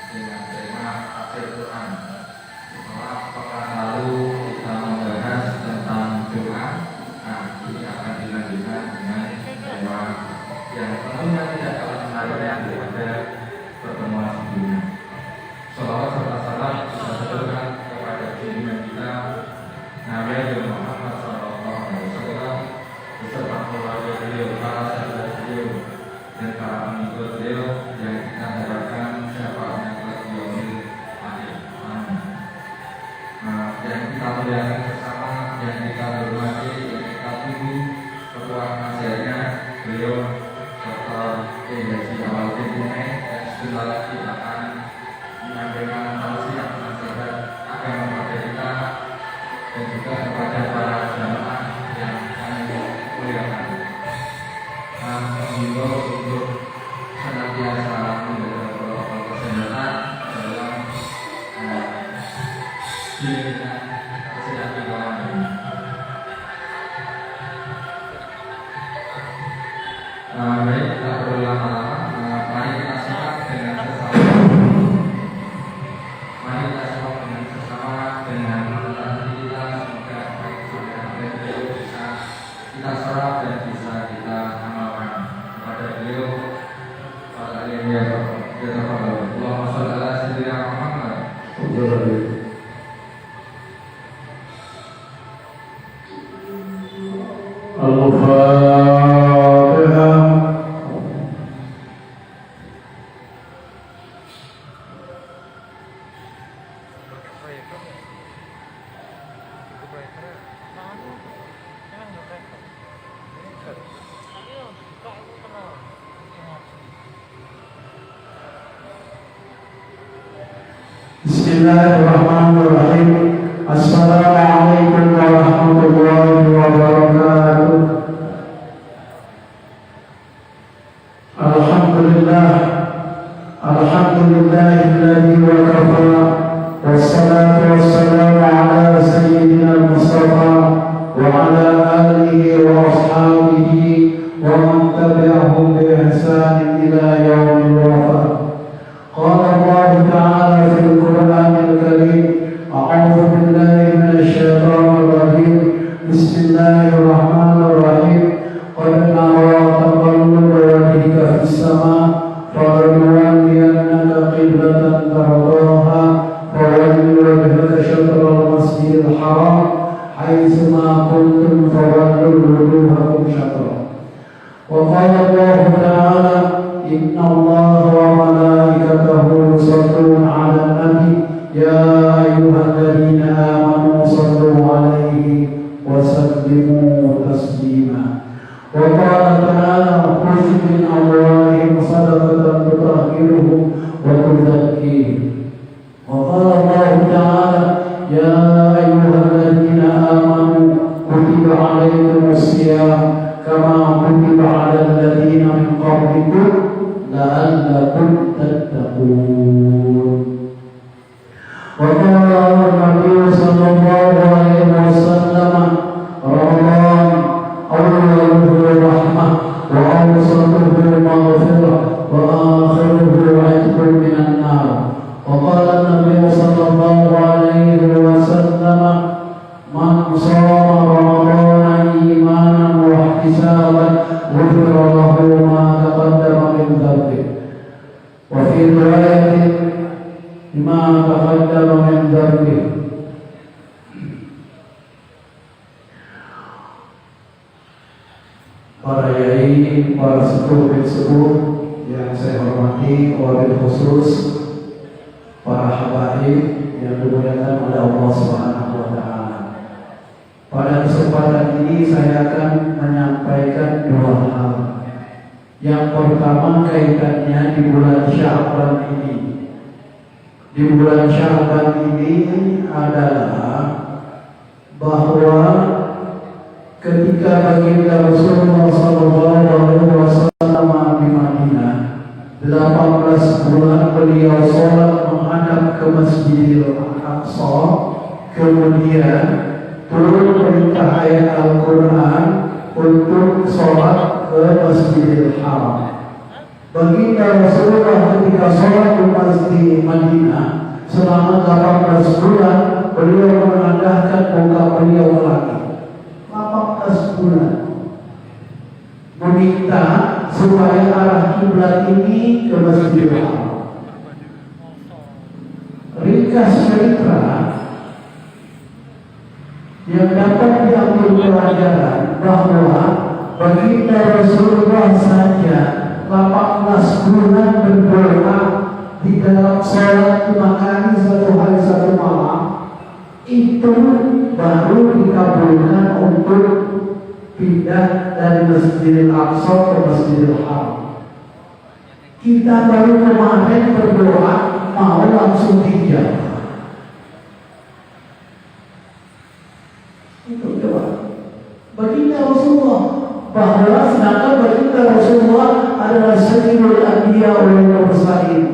dengan tema tafsir Quran. Setelah pekan lalu kita membahas tentang doa, nah ini akan dilanjutkan dengan tema yang tentunya tidak kalah menariknya daripada pertemuan sebelumnya. Salawat serta salam kita haturkan kepada junjungan kita Nabi Muhammad SAW beserta keluarga beliau, para sahabat beliau, dan para pengikut beliau yang kita harapkan syafaatnya kelak yaumil akhir. Amin. Yang kita muliakan bersama, yang kita hormati, yang kita tunggu ketua nasihatnya beliau Dr. Haji Awal Timune, dan sebentar lagi akan menyampaikan tausiah nasihat agama kepada kita dan juga kepada para jamaah yang kami muliakan. Menghimbau untuk senantiasa menjaga protokol kesehatan dalam diri kita kesehatan kawan ini. Baik, tak perlu lama-lama. Mari kita simak dengan sesama. Mari kita simak dengan sesama dengan menentukan kita, semoga baik sampai beliau bisa kita serap dan bisa kita amalkan kepada beliau. Allahumma shalli ala sayyidina Muhammad. Al-Fatihah. Bismillahirrahmanirrahim. Assalamualaikum warahmatullahi wabarakatuh. Alhamdulillah, alhamdulillahilladzi wa kafa, wassalatu wassalamu ala sayyidina Mustafa wa ala alihi wa ashabihi wa man tabi'ahum bi ihsanin ila yaumil wafat. قال الله تعالى في القرآن الكريم: أعوذ بالله من الشيطان الرجيم. بسم الله الرحمن الرحيم. قد نرى تقلب وجهك في السماء فلنولينك قبلة ترضاها فول وجهك شطر المسجد الحرام حيث ما كنتم فولوا وجوهكم شطره. وقال الله تعالى: إن الله وملائكته يصلون على النبي يا أيها الذين آمنوا صلوا عليه وسلموا تسليما. وقال تعالى: خذ من أموالهم صدقة تطهرهم وتزكيهم. وقال الله تعالى: يا أيها الذين آمنوا كتب عليكم الصيام كما كتب على الذين من قبلكم لعلكم تتقون. وقال النبي صلى الله عليه وسلم: رمضان أوله رحمة وأوسطه مغفرة وآخره عتق من النار. وقال النبي صلى الله عليه وسلم: من صام رمضان إيمانا واحتسابا غفر له ما تقدم من ذنبه. وفي رواية: ما تقدم من ذنبه. Para yai, para sepuh yang saya hormati, wabil khusus para habaib yang dimuliakan oleh Allah Subhanahu wa Ta'ala. Pada kesempatan ini saya akan menyampaikan dua hal. Yang pertama kaitannya di bulan Sya'ban ini. Di bulan Sya'ban ini adalah bahwa ketika baginda Rasulullah SAW di Madinah, 18 bulan beliau sholat menghadap ke Masjidil Aqsa, kemudian turun perintah ayat Al-Quran untuk sholat ke Masjidil Haram. Baginda Rasulullah ketika sholat di Masjid bulan beliau menandahkan muka beliau ke langit. 18 bulan meminta supaya arah kiblat ini ke Masjidil Haram. Ringkas cerita yang dapat diambil pelajaran bahwa baginda Rasulullah saja 18 bulan berdoa di dalam sholat 5 kali 1 hari 1 malam, itu baru dikabulkan untuk pindah dari Masjidil Aqsa ke Masjidil Haram. Kita baru kemarin berdoa mau langsung dijawab. Itu doa baginda Rasulullah, bahwa sedangkan baginda Rasulullah adalah sayyidul anbiya wal mursalin.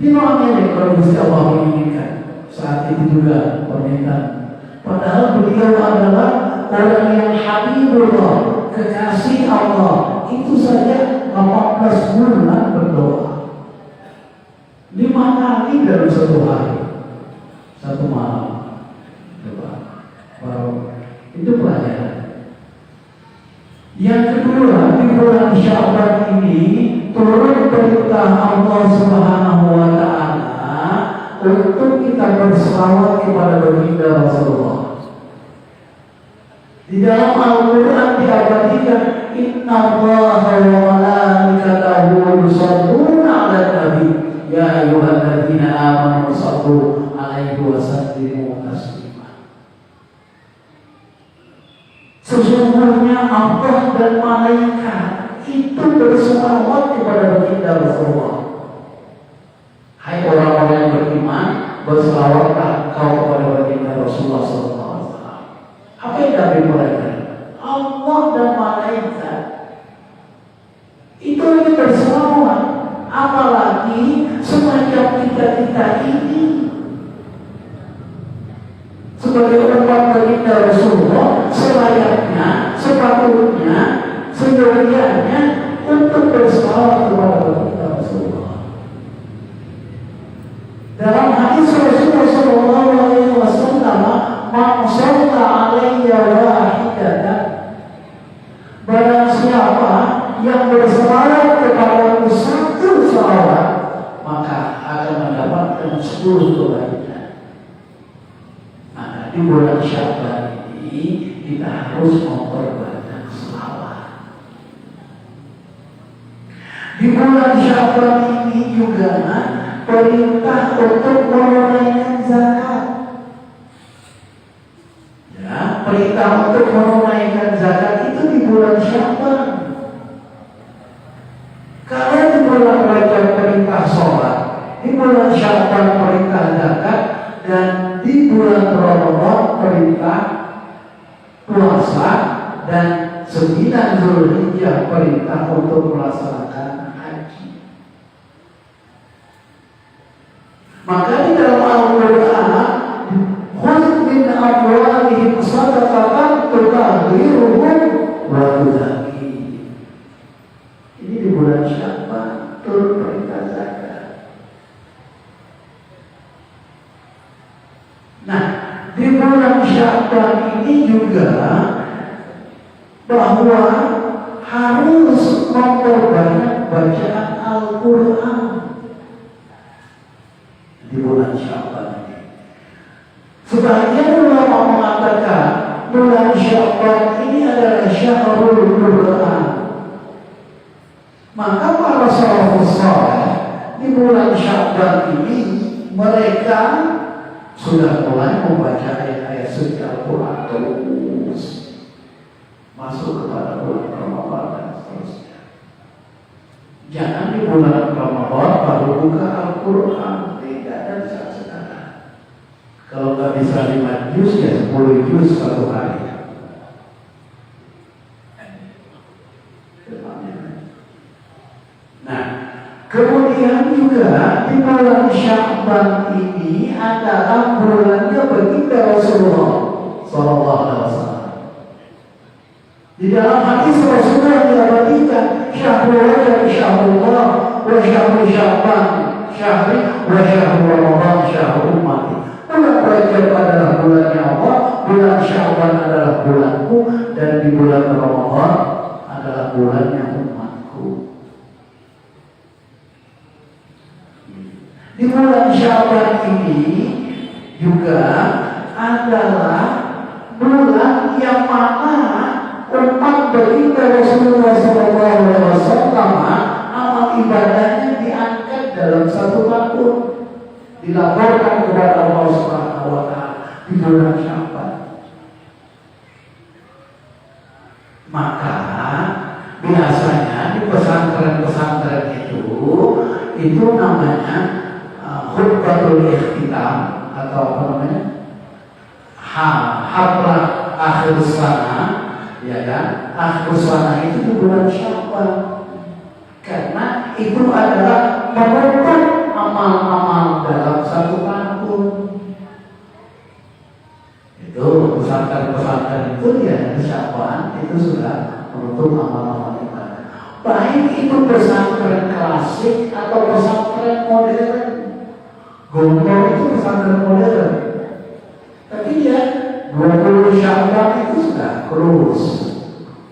Dimana kalau Gusti Allah menginginkan saat itu juga permintaan. Padahal beliau adalah orang yang habibullah, kekasih Allah. Itu saja 18 bulan berdoa. 5 kali dalam 1 hari 1 malam. Baru itu pelajaran. Yang kedua, di bulan Sya'ban ini turun perintah Allah Subhanahu wa Ta'ala untuk kita berselawat kepada baginda Rasulullah. Di dalam Al-Quran diabadikan, Inna Allaha wa malaikatahu yusholluna 'alan nabi ya ayyuhalladzina amanu shallu 'alaihi wa sallimu taslima. Sesungguhnya Allah dan malaikat itu berselawat kepada baginda Rasulullah. Hai orang-orang yang beriman, berselawatlah kau kepada baginda Rasulullah SAW. Apa yang dari mereka? Allah dan malaikat itu lagi berselawat. Apalagi semacam kita ini sebagai umat baginda Rasulullah, selayaknya, sepatutnya, seyogianya untuk berselawat kepada baginda Rasulullah. Dalam hadis Rasulullah sallallahu alaihi wasallam, "Man shalla 'alayya wahidatan", barang siapa yang berselawat kepadaku 1 selawat, maka akan mendapatkan 10 kebaikan. Di bulan Sya'ban ini kita harus memperbanyak selawat. Di bulan Sya'ban ini juga perintah untuk menunaikan zakat. Ya, perintah untuk menunaikan zakat itu di bulan Sya'ban. Kalau di bulan Rajab perintah sholat, di bulan Sya'ban perintah zakat, dan di bulan Ramadan perintah puasa, dan 9 Zulhijjah perintah untuk melaksanakan haji. Maka di dalam Al-Quran, khudh min amwalihim shadaqatan tutahhiruhum wa tuzakkihim. Ini di bulan Sya'ban turun perintah zakat. Nah, di bulan Sya'ban ini juga bahwa harus memperbanyak bacaan Al-Quran di bulan Sya'ban ini. Sebagian ulama mengatakan bulan Sya'ban ini adalah Syahrul Quran. Maka para salafus saleh di bulan Sya'ban ini mereka sudah mulai membaca ayat-ayat suci Al-Quran terus masuk kepada bulan Ramadan dan seterusnya. Jangan di bulan Ramadan baru buka Al-Quran, tidak ada saat sekarang. Kalau nggak bisa 5 juz ya 10 juz 1 hari. Nah, kemudian juga di bulan Sya'ban ini adalah bulannya baginda Rasulullah sallallahu alaihi wasallam. Di dalam hadis Rasulullah diabadikan, Syahrul Rajab syahrullah wa syahrul Sya'ban syahri wa syahru Ramadan syahru ummati. Bulan Rajab adalah bulannya Allah, bulan Sya'ban adalah bulanku, dan di bulan Ramadan adalah bulannya umatku. Di bulan Sya'ban ini juga adalah bulan yang mana umat baginda Rasulullah SAW amal ibadahnya diangkat dalam satu tahun, dilaporkan kepada Allah Subhanahu wa Ta'ala di bulan Sya'ban. Maka biasanya di pesantren-pesantren itu namanya khutbatul ikhtitam atau apa namanya? Haflah akhir sana, ya kan? Akhir sana itu di bulan Sya'ban. Karena itu adalah menutup amal-amal dalam satu tahun. Itu pesantren-pesantren itu ya di Sya'ban itu sudah menutup amal-amal ibadah. Baik itu pesantren klasik atau pesantren modern. Gondor itu pesantren modern. Tapi ya 20 Sya'ban itu sudah lulus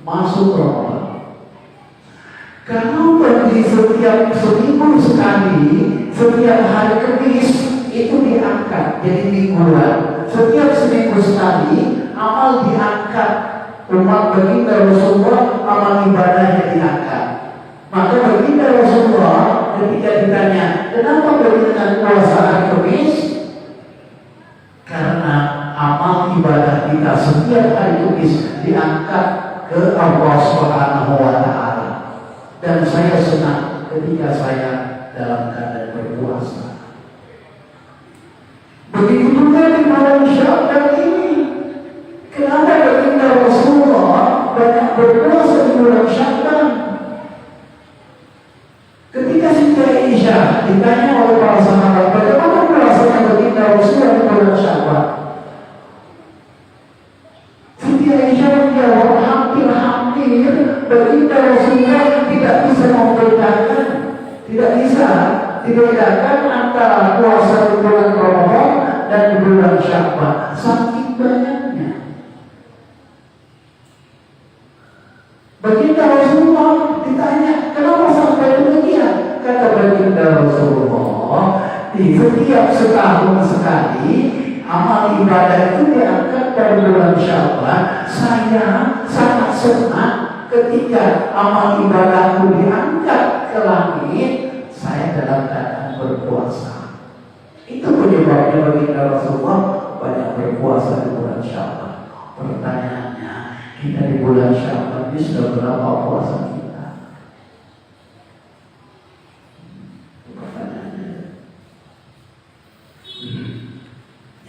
masuk Ramadan. Karena bagi setiap seminggu sekali, setiap hari Kamis itu diangkat jadi mingguan. Setiap seminggu sekali amal diangkat. Umat baginda Rasulullah amal ibadahnya diangkat. Maka baginda Rasulullah ketika ditanya, kenapa baginda puasa hari Kamis? Karena amal ibadah kita setiap hari Kamis diangkat ke Allah Subhanahu wa Ta'ala. Dan saya senang ketika saya dalam keadaan berpuasa. Begitu juga di bulan Sya'ban ini. Kenapa baginda Rasulullah banyak berpuasa di bulan Sya'ban? Ketika Siti Aisyah ditanya oleh para sahabat, bagaimana puasanya baginda Rasulullah di bulan Sya'ban? Siti Aisyah menjawab, hampir-hampir baginda Rasulullah tidak bisa membedakan, tidak bisa dibedakan antara puasa di bulan Ramadan dan di bulan Sya'ban, saking banyaknya. Baginda Rasulullah ditanya, kenapa sampai demikian? Kata baginda Rasulullah, di setiap setahun sekali amal ibadah itu diangkat pada bulan Sya'ban. Saya sangat senang ketika amal ibadahku diangkat ke langit, saya dalam keadaan berpuasa. Itu penyebabnya baginda Rasulullah banyak berpuasa di bulan Sya'ban. Pertanyaannya, kita di bulan Sya'ban ini sudah berapa puasa kita? Pertanyaannya.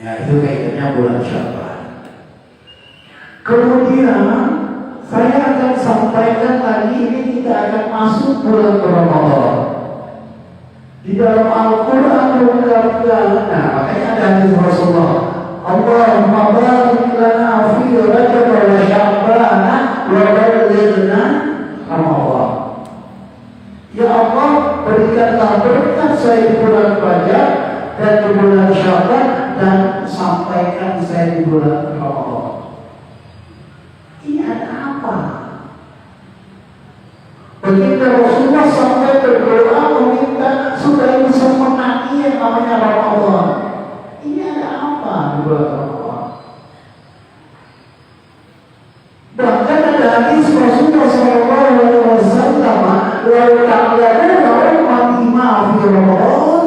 Ya itu kaitannya bulan Sya'ban. Kemudian saya akan sampaikan lagi, ini kita akan masuk bulan Ramadan. Di dalam Al-Quran nah, makanya ada hadis Rasulullah, Allahumma barik lana fi Rajab wa Sya'ban wa ballighna Ramadan. Ya Allah, berikanlah berkat saya di bulan Rajab dan di bulan Sya'ban, dan sampaikan saya di bulan Ramadan. Ini ada apa? Baginda Rasulullah sampai berdoa meminta supaya bisa menangi yang namanya Ramadan. Ini ada apa di bulan Ramadan? Bahkan ada hadis Rasulullah SAW, "Lalu ta'lamuna ummati ma fi Ramadan,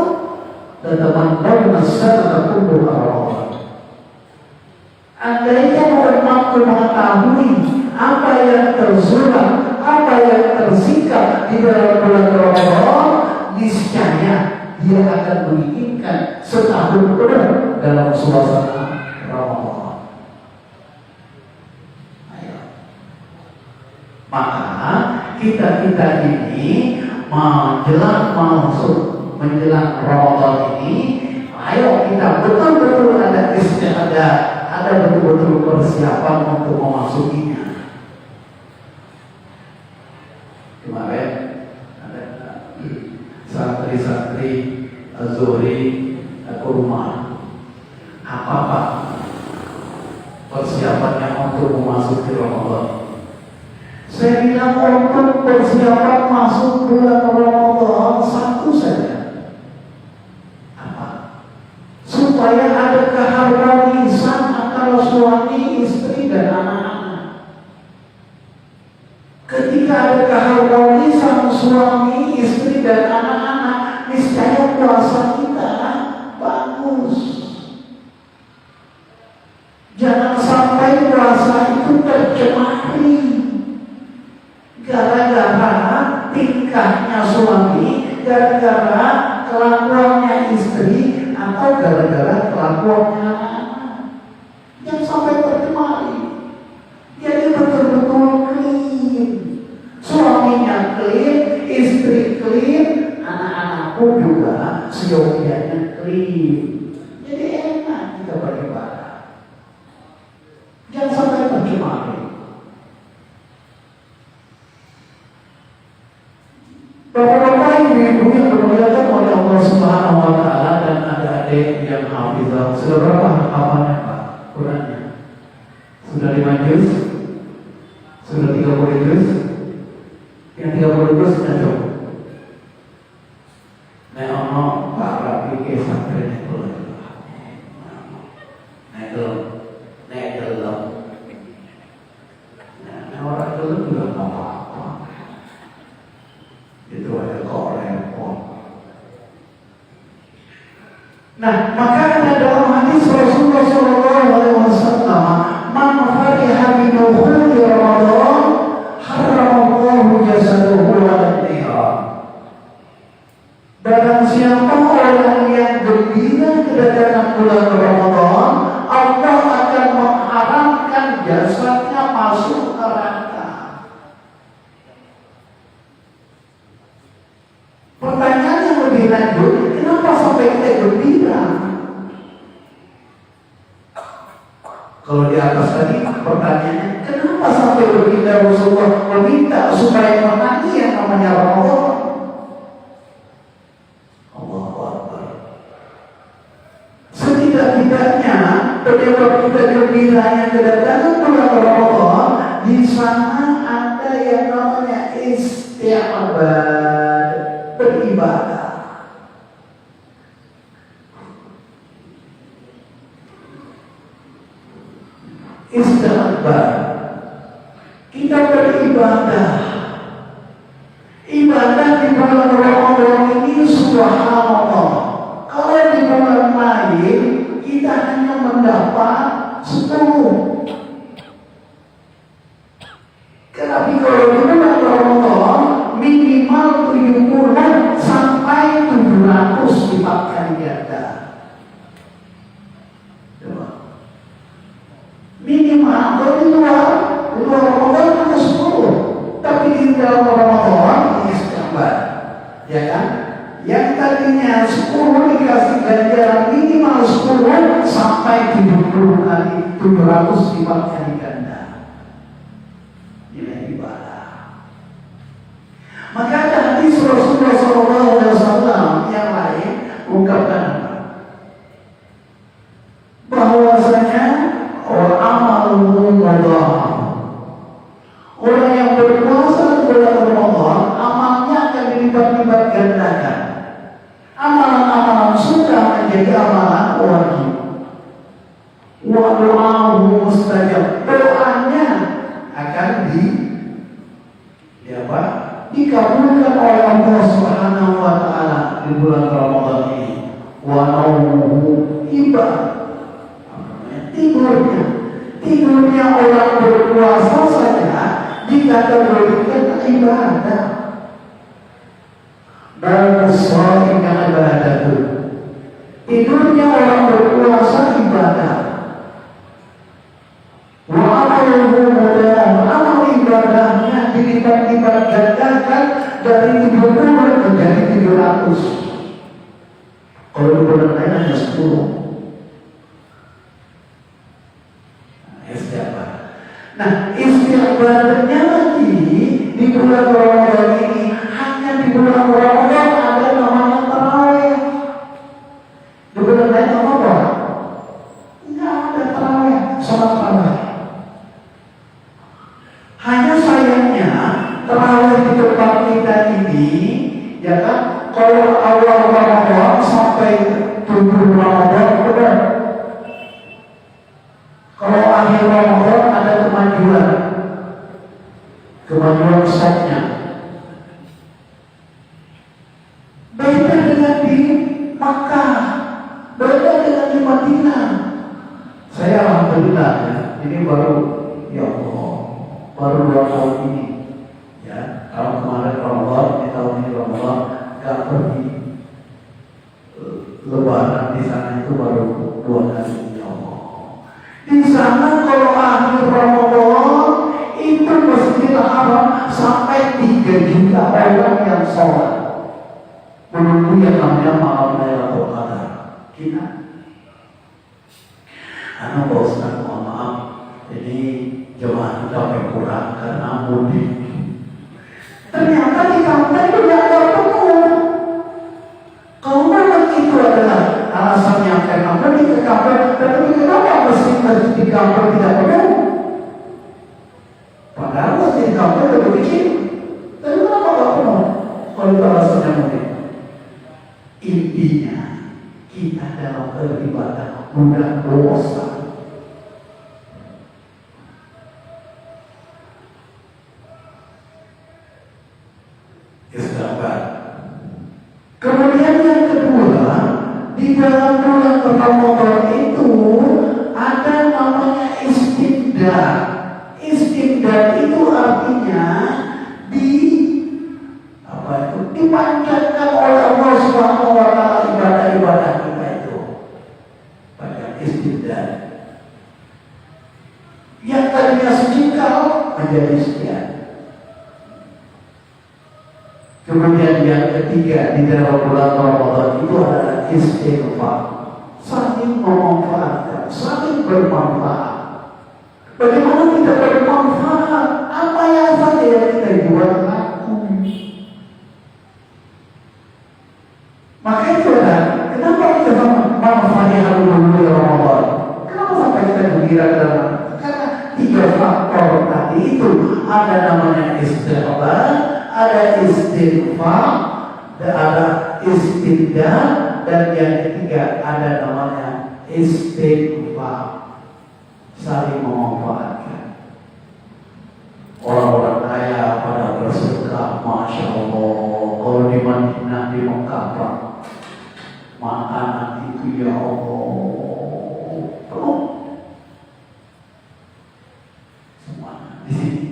tatamannawna as-sanata kulluha Ramadan." Andainya umatku mengetahui apa yang tersurat, apa yang tersikat di dalam bulan Ramadan, niscaya dia akan menginginkan setahun penuh dalam suasana Ramadan. Ayo. Maka kita ini menjelang Ramadan ini, ayo kita betul-betul ada istiadat, ada betul-betul persiapan untuk memasukinya. Kemarin ada santri-santri Az-Zuhri ke rumah. Apa Pak persiapannya untuk memasuki Ramadan? Saya bilang untuk persiapan masuk bulan Ramadan satu saja. Apa? Supaya ada keharmonisan antara suami, istri, dan anak-anak. Ketika ada keharmonisan suami, istri, dan anak-anak, niscaya puasa kita bagus. Jangan sampai puasa itu tercemari gara-gara tingkahnya suami, gara-gara kelakuannya istri, atau gara-gara kelakuannya anak-anak. Jangan sampai tercemari. Jadi betul-betul clean. Suaminya clean, istri clean, anak-anakku juga seyogianya clean. Jadi enak kita beribadah. Jangan sampai tercemari. Bapak-bapak, ibu-ibu yang dimuliakan oleh Allah Subhanahu wa Ta'ala, dan adik-adik yang hafizah, sudah berapa hafalannya Pak? Qurannya? Sudah 5 juz? Sudah 30 juz? Yang 30 juz sudah cukup. Nek ono Pak Rabi ke santri itu. Nek delok. Nah, orang delok juga enggak apa-apa. Itu aja kok repot. Nah, maka ada dalam hadis Rasulullah SAW, man fariha bi dukhuli Ramadan haramallahu jasadahu 'ala an-nar. Barang siapa orang yang gembira kedatangan bulan Ramadan, Allah akan mengharamkan jasadnya masuk neraka. Pertanyaan yang lebih lanjut, kenapa sampai kita gembira? Kalau di atas tadi pertanyaannya, kenapa sampai baginda Rasulullah meminta supaya menangi yang namanya Ramadan? Allahu Akbar. Setidak-tidaknya penyebab kita gembiranya kedatangan bulan Ramadan, di sana ada yang namanya isti'abad, beribadah. Istighfar. Kita beribadah. Ibadah di bulan Ramadan ini subhanallah. Kalau di bulan lain kita hanya mendapat 10. Tapi kalau di bulan Ramadan minimal 70 sampai 700 lipat kali ganda. Minimal kalau di luar Ramadan hanya 10, tapi di dalam Ramadan istighfar, ya kan? Yang tadinya 10 dikasih ganjaran minimal 10 sampai 70 kali 700 lipat kali ganda. Nilai ibadah. Maka ada hadis Rasulullah SAW yang lain ungkapkan bahwasanya orang yang berpuasa di bulan Ramadan, amalnya akan dilipat-lipat gandakan. Amalan-amalan sunnah menjadi amalan wajib. Wa du'ahu mustajab. Doanya akan dikabulkan oleh Allah Subhanahu wa Ta'ala di bulan Ramadan ini. Wa naumuhu ibadah. Tidurnya orang berpuasa saja dikategorikan ibadah. Al-Shaim ibadatu. Tidurnya orang berpuasa ibadah. Wa amaluhu mudah. Amal ibadahnya dilipat-lipat gandakan dari 70 menjadi 700. Kalau di bulan lain hanya 10. Nah, istighfarnya lagi di bulan Ramadan ini, hanya di bulan Ramadan ada namanya tarawih. awal Ramadan sampai 7 Ramadan benar. Kalau akhir Ramadan ada kemajuan stopnya. Beda dengan di Makkah, beda dengan di Madinah. Saya alhamdulillah ya, ini baru ya Allah, baru 2 tahun ini ya. Tahun kemarin Ramadan, di tahun ini Ramadan, gak pergi Lebaran di sana itu baru 2 kali ya Allah. Di sana kalau akhir Ramadan itu Masjidil Haram sampai 3 juta orang yang sholat menunggu yang namanya malam Lailatul Qadar. Kita Pak Ustaz, mohon maaf, ini jemaah kita kurang karena mudik. Ternyata di kampung itu tidak ketemu. Kalau memang itu adalah alasan yang karena mudik ke kampung, tapi kenapa masjid di kampung tidak penuh? Padahal masjid di kampung lebih kecil. Tapi kenapa tidak penuh? Kalau itu alasannya mudik. Intinya kita dalam beribadah mudah bosan. Kemudian yang kedua, di dalam bulan Ramadan itu ada namanya istimdad. Istimdad itu artinya dipanjatkan oleh Allah Subhanahu wa taala ibadah-ibadah kita itu. Pada istimdad. Yang tadinya sedikit menjadi sekian. Kemudian yang ketiga di dalam bulan Ramadan itu adalah istighfar, saling memanfaatkan, saling bermanfaat. Bagaimana kita bermanfaat? Apa yang saja yang kita buat laku. Maka itu kenapa kita manfaatkan dulu Ramadan? Kenapa sampai kita gembira dalam? Karena 3 faktor tadi itu ada namanya istighfar, ada istighfar, ada istimdad, dan yang ketiga ada namanya istighfar, saling memanfaatkan. Orang-orang kaya pada bersedekah, masya Allah. Kalau di Madinah, di Mekah, makanan itu ya Allah penuh semua di sini.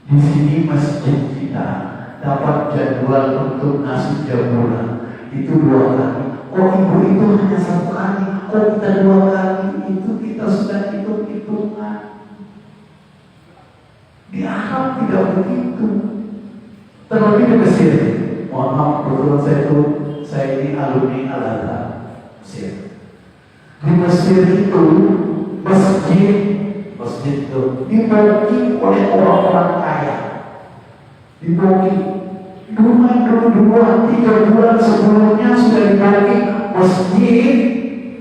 Di sini masjid kita dapat jadwal untuk nasi jamuran itu 2 kali. Oh ibu itu hanya 1 kali. Oh kita 2 kali. Itu kita sudah hitung-hitungan. Di Arab tidak begitu. Terlebih di Mesir. Mohon maaf, kebetulan saya ini alumni Al-Azhar Mesir. Di Mesir itu masjid itu dibagi oleh orang-orang kaya. Dibagi 2-3 bulan sebelumnya sudah dibagi masjid.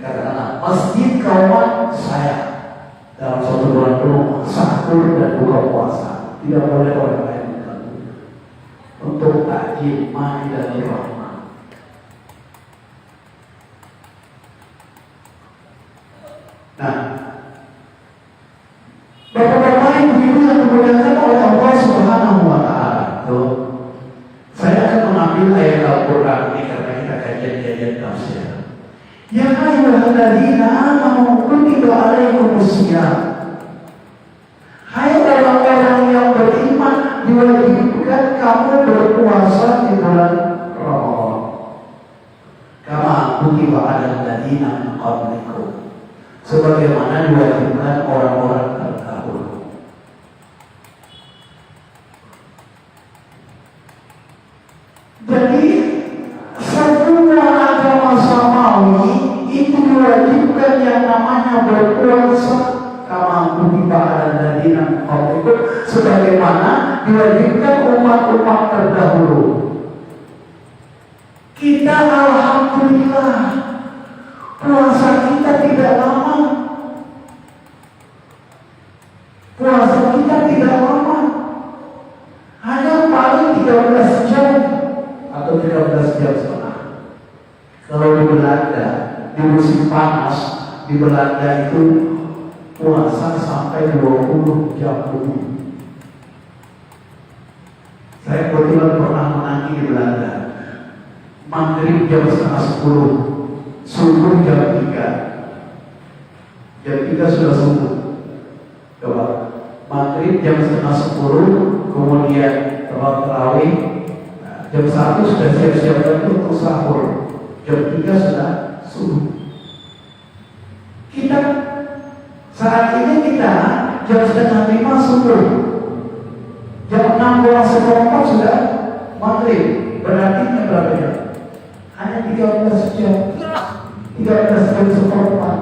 Katakanlah masjid kawan saya dalam 1 bulan dulu sahur dan buka puasa. Tidak boleh orang lain mengganggu. Untuk takjil Maidatul Rahmah. Nah, Bapak-bapak ibu-ibu yang dimuliakan oleh Allah Subhanahu wa taala. Saya akan mengambil ayat Al-Qur'an ini karena kita kajian tafsir. Ya ayyuhalladzina amanu kutiba alaikumusiyam. Hai orang-orang yang beriman, diwajibkan kamu berpuasa di bulan Ramadan. Kama kutiba alal ladzina min qablikum. Sebagaimana diwajibkan orang-orang terdahulu. Jadi semua agama samawi itu diwajibkan yang namanya berpuasa kama kutiba alal ladzina min qablikum, sebagaimana diwajibkan umat-umat terdahulu. Kita alhamdulillah puasa kita tidak lama. Puasa kita tidak lama. Hanya paling 13 jam atau 13 jam setengah. Kalau di Belanda, di musim panas, di Belanda itu puasa sampai 20 jam lebih. Saya kebetulan pernah menanti di Belanda. Maghrib jam setengah 10, subuh jam 3. Jam 3 sudah subuh. Coba, maghrib jam setengah 10, kemudian terawih. Jam 1 sudah siap-siap lagi untuk sahur. Jam 3 sudah subuh. Kita saat ini kita jam setengah 5 subuh. Jam 6 kurang seperempat sudah maghrib. Berarti berapa jam? Hanya 13 jam. 13 jam seperempat.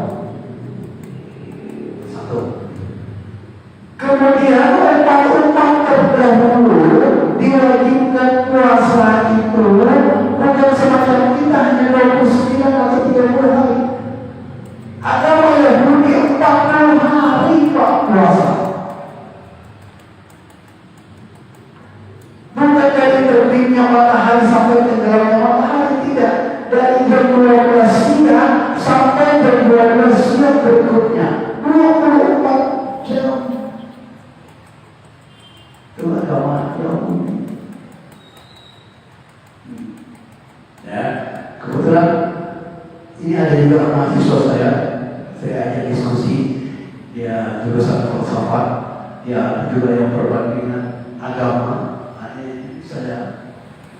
Satu. Kemudian umat terdahulu diwajibkan puasa itu bukan semacam kita hanya 29 atau 30 hari. Agama Yahudi 40 hari Pak puasa. Bukan dari terbitnya matahari sampai tenggelamnya matahari, tidak. Dari jam 12 siang sampai jam 12 siang berikutnya 24 jam. Itu agama Yahudi. Ya, kebetulan ini ada juga mahasiswa saya ajak diskusi. Dia jurusan filsafat, dia juga yang perbandingan agama. Ini saya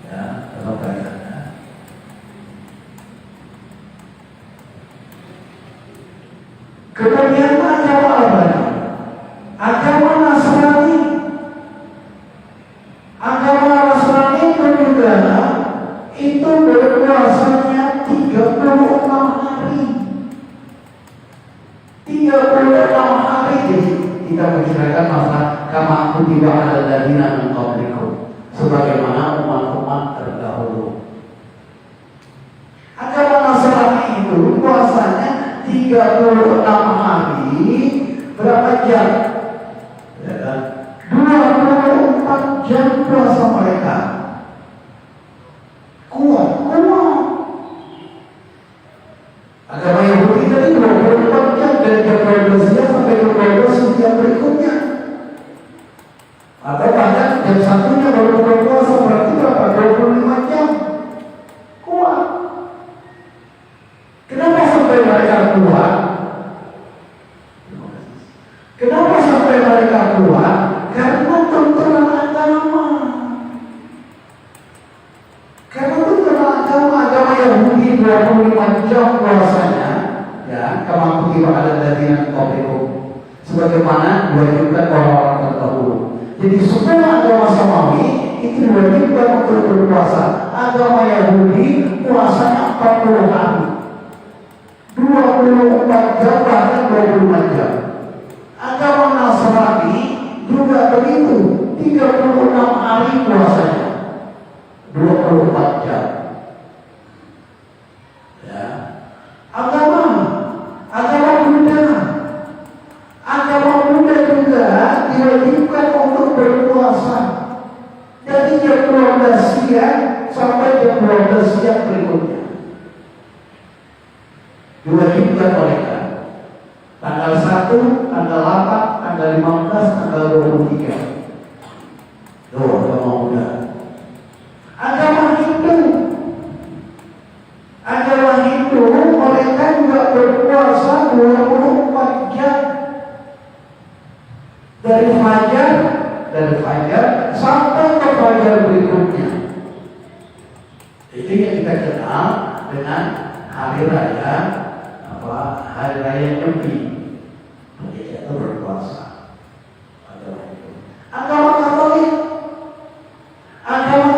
ya dalam kaitannya. Kemudian agama apa? Agama Nasrani. Agama Nasrani juga itu berpuasanya 36 hari. 36 hari. Jadi kita menceritakan masalah kama kutiba alal ladzina min qablikum, sebagaimana umat-umat terdahulu. Agama Nasrani itu puasanya 36 hari. Berapa jam? Ya kan? 24 jam puasa mereka. Kuat. Agama Yahudi tadi 24 jam dari jam 12 siang sampai jam 12 siang berikutnya. Atau bahkan jam 1-nya baru berpuasa, berarti berapa? 25 jam. Kuat. Kenapa sampai mereka kuat? Kenapa sampai mereka kuat? Karena tuntunan agama. Karena tuntunan agama Yahudi 25 jam puasanya, ya, kama kutiba alal ladzina min qablikum, sebagaimana diwajibkan orang-orang terdahulu. Jadi semua agama samawi itu diwajibkan untuk berpuasa. Agama Yahudi puasanya 40 hari, 24 jam bahkan 25 jam. Agama Nasrani juga begitu, 36 hari puasanya, 24 jam. Ya. Agama Buddha juga diwajibkan untuk berpuasa dari jam 12 siang sampai jam 12 siang berikutnya. Diwajibkan mereka tanggal 1, tanggal 8, tanggal 15, tanggal 23. Agama Buddha. Agama Hindu mereka juga berpuasa 24 jam dari fajar sampai ke fajar berikutnya. Itu yang kita kenal dengan hari raya Nyepi. Mereka itu berpuasa. Agama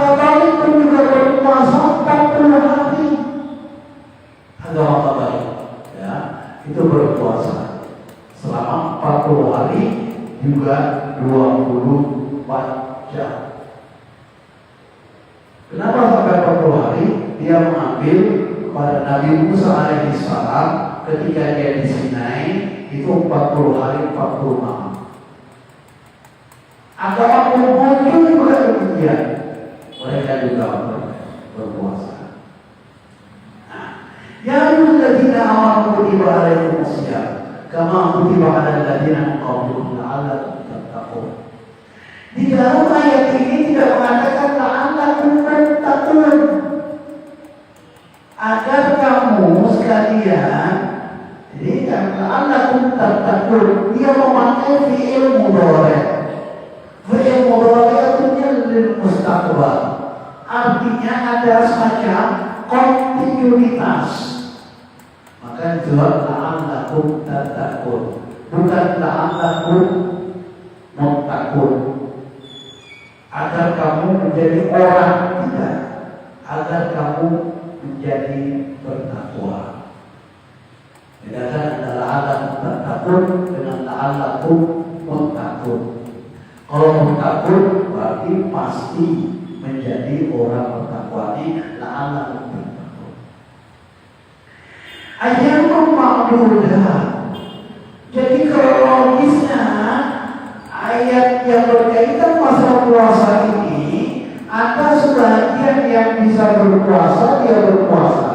Katolik pun juga berpuasa 40 hari. Agama Katolik, ya, itu berpuasa selama 40 hari juga 24 jam. Kenapa sampai 40 hari? Dia mengambil pada Nabi Musa alaihissalam ketika dia di Sinai itu 40 hari 40 malam. Agama Konghucu juga demikian. Mereka juga berpuasa. Nah, ayyuhalladzina amanu kutiba alaikumus syiyam kama kutiba alal ladzina min qablikum la'allakum tattaqun. Di dalam ayat ini tidak mengatakan la'allakum tattaqun, agar kamu sekalian. Jadi kan la'allakum tattaqun, dia memakai fi'il mudhari'. Fi'il mudhari' artinya lil mustaqbal. Artinya ada semacam kontinuitas. Maka jawab la'allakum tattaqun, bukan la'allakum muttaqun. Agar kamu menjadi orang, tidak, agar kamu menjadi bertakwa. Bedakan antara la'allakum tattaqun dengan la'allakum muttaqun. Kalau muttaqun berarti pasti menjadi orang bertakwa. Ini la'allakum tattaqun. Ayyamun ma'dudah. Jadi kalau logisnya ayat yang berkaitan masalah puasa ini, ada sebagian yang bisa berpuasa, dia berpuasa.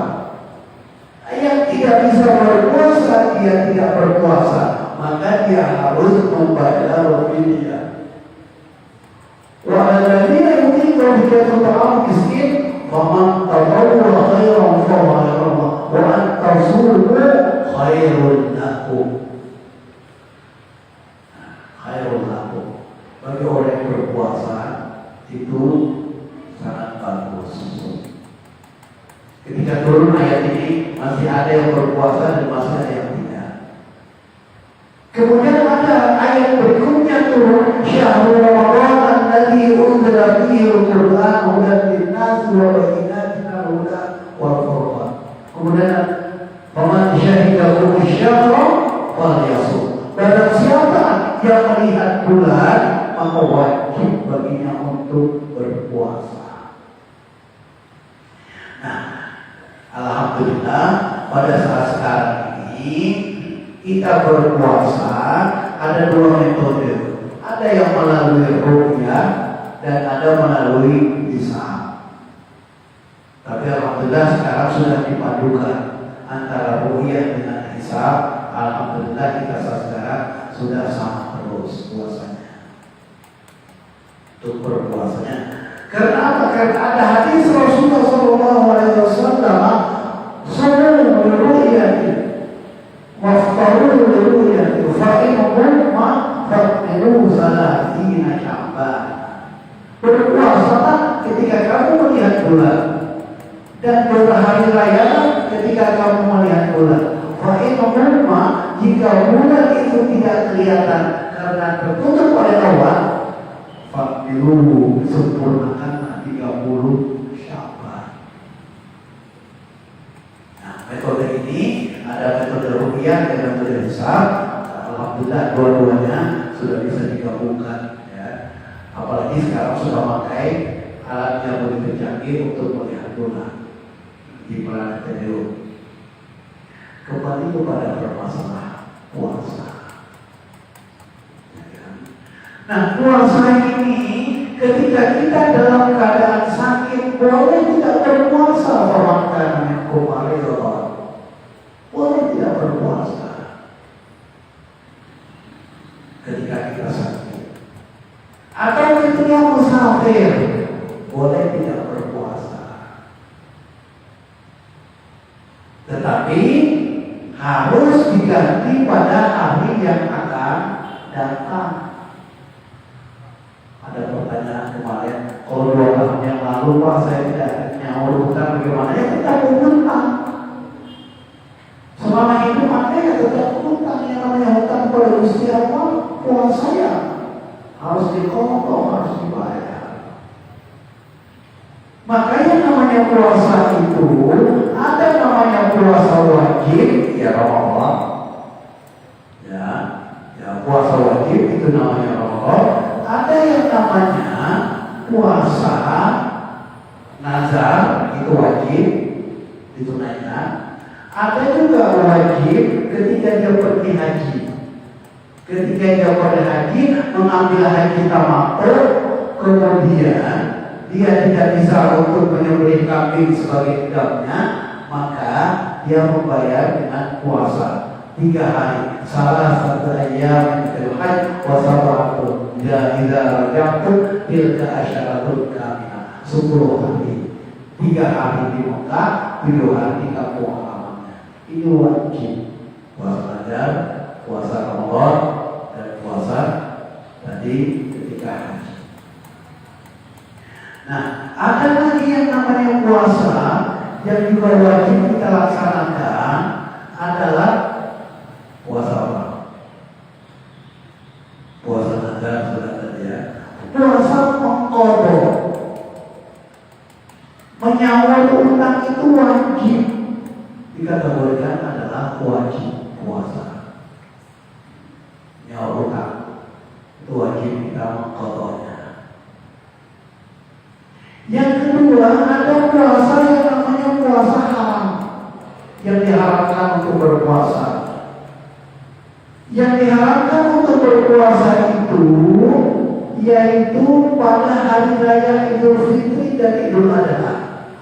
Yang tidak bisa berpuasa, dia tidak berpuasa. Maka dia harus membayar fidyah. Wa alladhina yutiquna ta'am miskin faman tatawwa khairan fa khairun wa an tasumu khairun lakum. Khairun lakum. Bagi orang yang berpuasa itu sangat bagus. Ketika turun ayat ini, masih ada yang berpuasa dan masih ada yang tidak. Kemudian ada ayat berikutnya turun, Syahrul Ramadan alladzi unzila fihi al-Qur'an hudan lin-nas wa bayyinatin minal huda wal furqan. Kemudian faman syahidahu asy-syahra falyasum. Barang siapa yang melihat bulan, maka wajib baginya untuk berpuasa. Nah, alhamdulillah pada saat sekarang ini kita berpuasa ada dua metode. Ada yang melalui ruqyah dan ada melalui hisab. Tapi alhamdulillah sekarang sudah dipadukan antara ruqyah dengan hisab. Alhamdulillah kita sekarang sudah sama terus puasanya. Untuk berpuasanya. Karena apa? Karena ada hadis Rasulullah SAW, "Sumu liru'yati waftaru liru'yati fa'innakum ma fa'tiru salatina Sya'ban." Berpuasalah ketika kamu melihat bulan, dan berhari raya ketika kamu melihat bulan. Fa'innakum ma, jika bulan itu tidak kelihatan karena tertutup oleh awan, fa'tiru, sempurnakan 30 Sya'ban. Nah, metode ini ada metode ruqyah dan metode hisab. Alhamdulillah dua-duanya sudah bisa digabungkan, ya. Apalagi sekarang sudah pakai alat yang begitu canggih untuk melihat bulan di planet Venus. Kembali kepada permasalahan puasa. Nah, puasa ini ketika kita dalam keadaan sakit boleh tidak berpuasa, bahkan boleh tidak berpuasa ketika kita sakit. Atau ketika musafir boleh tidak berpuasa. Tetapi harus diganti pada hari yang akan datang. Ada pertanyaan kemarin, kalau 2 tahun yang lalu Pak saya tidak nyaur hutang bagaimana? Ya kita hutang. Selama hidup Anda ya tetap hutang. Yang namanya hutang pada Gusti Allah, puasa ya harus dikotong, harus dibayar. Maka yang namanya puasa itu ada namanya puasa wajib, ya Ramadan. Ya puasa wajib itu namanya Ramadan. Ada yang namanya puasa nazar, itu wajib ditunaikan. Ada juga wajib ketika dia pergi haji. Ketika dia pergi haji, mengambil haji tamattu, kemudian dia tidak bisa untuk menyembelih kambing sebagai idamnya, maka dia membayar dengan puasa 3 hari. Salah satu ayam fil hajj wa sabatun idza raja'tum tilka asyaratun kamilah. 10 hari. 3 hari di Mekah, 7 hari di kampung halamannya. Ini wajib. Puasa Rajab, puasa Ramadan, dan puasa tadi ketika haji. Nah, ada lagi yang namanya puasa yang juga wajib kita laksanakan adalah puasa apa? Puasa Ramadan sudah tadi ya. Puasa mengqadha. Menyawal utang itu wajib. Dikategorikan adalah wajib puasa. Menyawal utang itu wajib kita mengqadhanya. Yang kedua, ada puasa yang namanya puasa haram, yang diharamkan untuk berpuasa. Yang diharamkan untuk berpuasa itu yaitu pada hari raya Idul Fitri dan Idul Adha.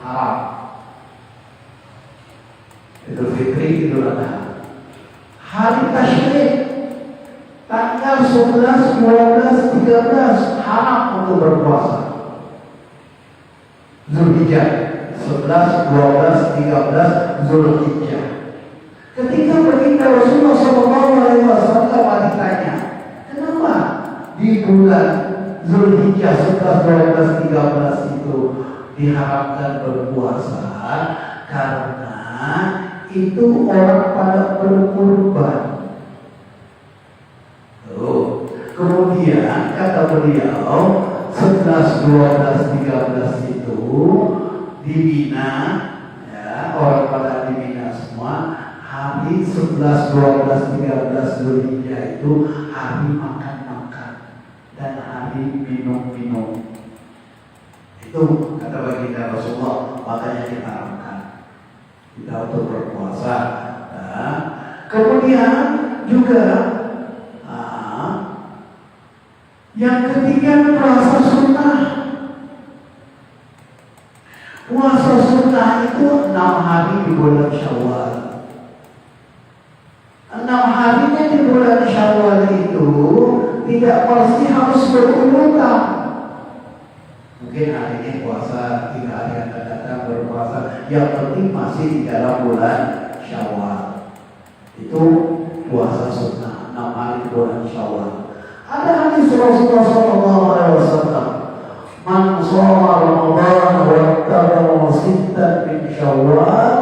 Haram. Idul Fitri, Idul Adha. Hari Tasyrik tanggal 11, 12, 13 haram untuk berpuasa. Zulhijjah 11, 12, 13 Zulhijjah. Ketika baginda Rasulullah SAW ditanya, kenapa di bulan Zulhijjah 11, 12, 13 itu diharapkan berpuasa? Karena itu orang pada berkurban. Kemudian kata beliau 11, 12, 13 itu di Mina, ya, orang pada di Mina semua. Hari 11, 12, 13 Zulhijjah itu hari makan-makan dan hari minum-minum. Itu kata baginda Rasulullah, makanya diharamkan kita untuk berpuasa. Nah, kemudian juga yang ketiga puasa sunnah. Puasa sunnah itu 6 hari di bulan Syawal. 6 harinya di bulan Syawal itu tidak pasti harus berurutan. Mungkin hari ini puasa, 3 hari yang akan datang berpuasa. Yang penting masih di dalam bulan Syawal. Itu puasa sunnah 6 hari di bulan Syawal. Ada hadis Rasulullah SAW, man shoma Ramadan wa taba'a sittan min Syawal.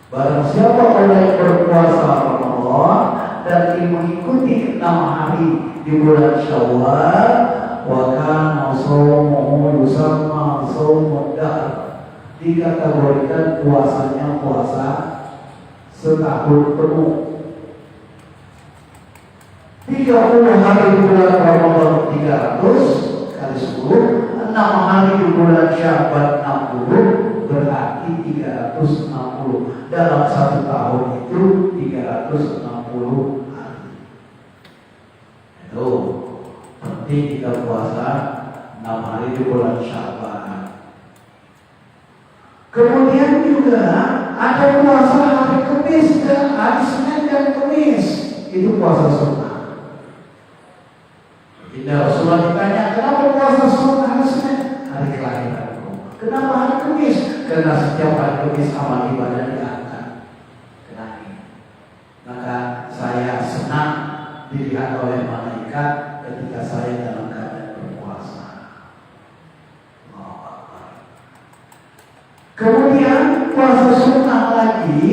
Barang siapa orang yang berpuasa Ramadan dan mengikuti 6 hari di bulan Syawal, wa kana shaumuhu yusamma shaumud dahr, dikategorikan puasanya puasa setahun penuh. 30 hari di bulan Ramadan 300 kali 10, 6 hari di bulan Sya'ban 60, berarti 360. Dalam 1 tahun itu 360 hari. Itu penting kita puasa 6 hari di bulan Sya'ban. Kemudian juga ada puasa hari Kamis dan hari Senin dan Kamis. Itu puasa sunnah. Indah Rasulullah ditanya, kenapa puasa sunnah hari Senin? Hari kelahiranku. Kenapa hari Kamis? Karena setiap hari Kamis amal ibadah diangkat ke langit. Maka saya senang dilihat oleh malaikat ketika saya dalam keadaan berpuasa. Kemudian puasa sunnah lagi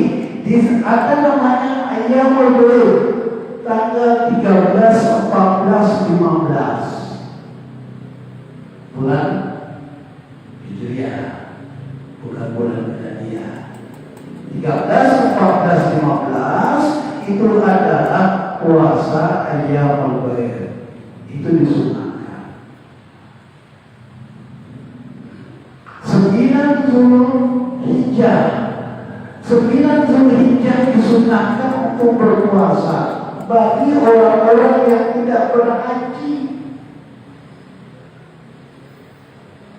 ada namanya Ayyamul Bid, tanggal 13, 14, 15 bulan Hijriah, bukan bulan Miladiyah. 13, 14, 15 itu adalah puasa Ayyamul Bid. Itu disunahkan. 9 Zulhijjah. 9 Zulhijjah disunahkan untuk berpuasa bagi orang-orang yang tidak pernah haji.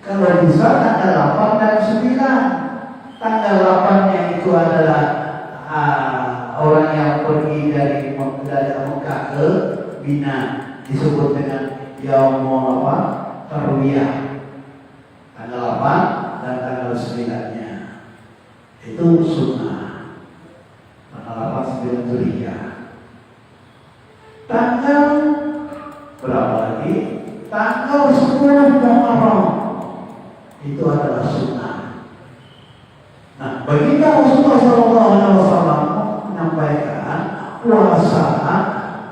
Kalau di sana ada 8 dan 9. Tanggal 8-nya Itu sunnah. Tanggal 9 Zulhijjah. Tanggal berapa lagi? Tanggal 10 Muharram. Itu adalah sunnah. Nah, baginda Rasulullah SAW menyampaikan puasa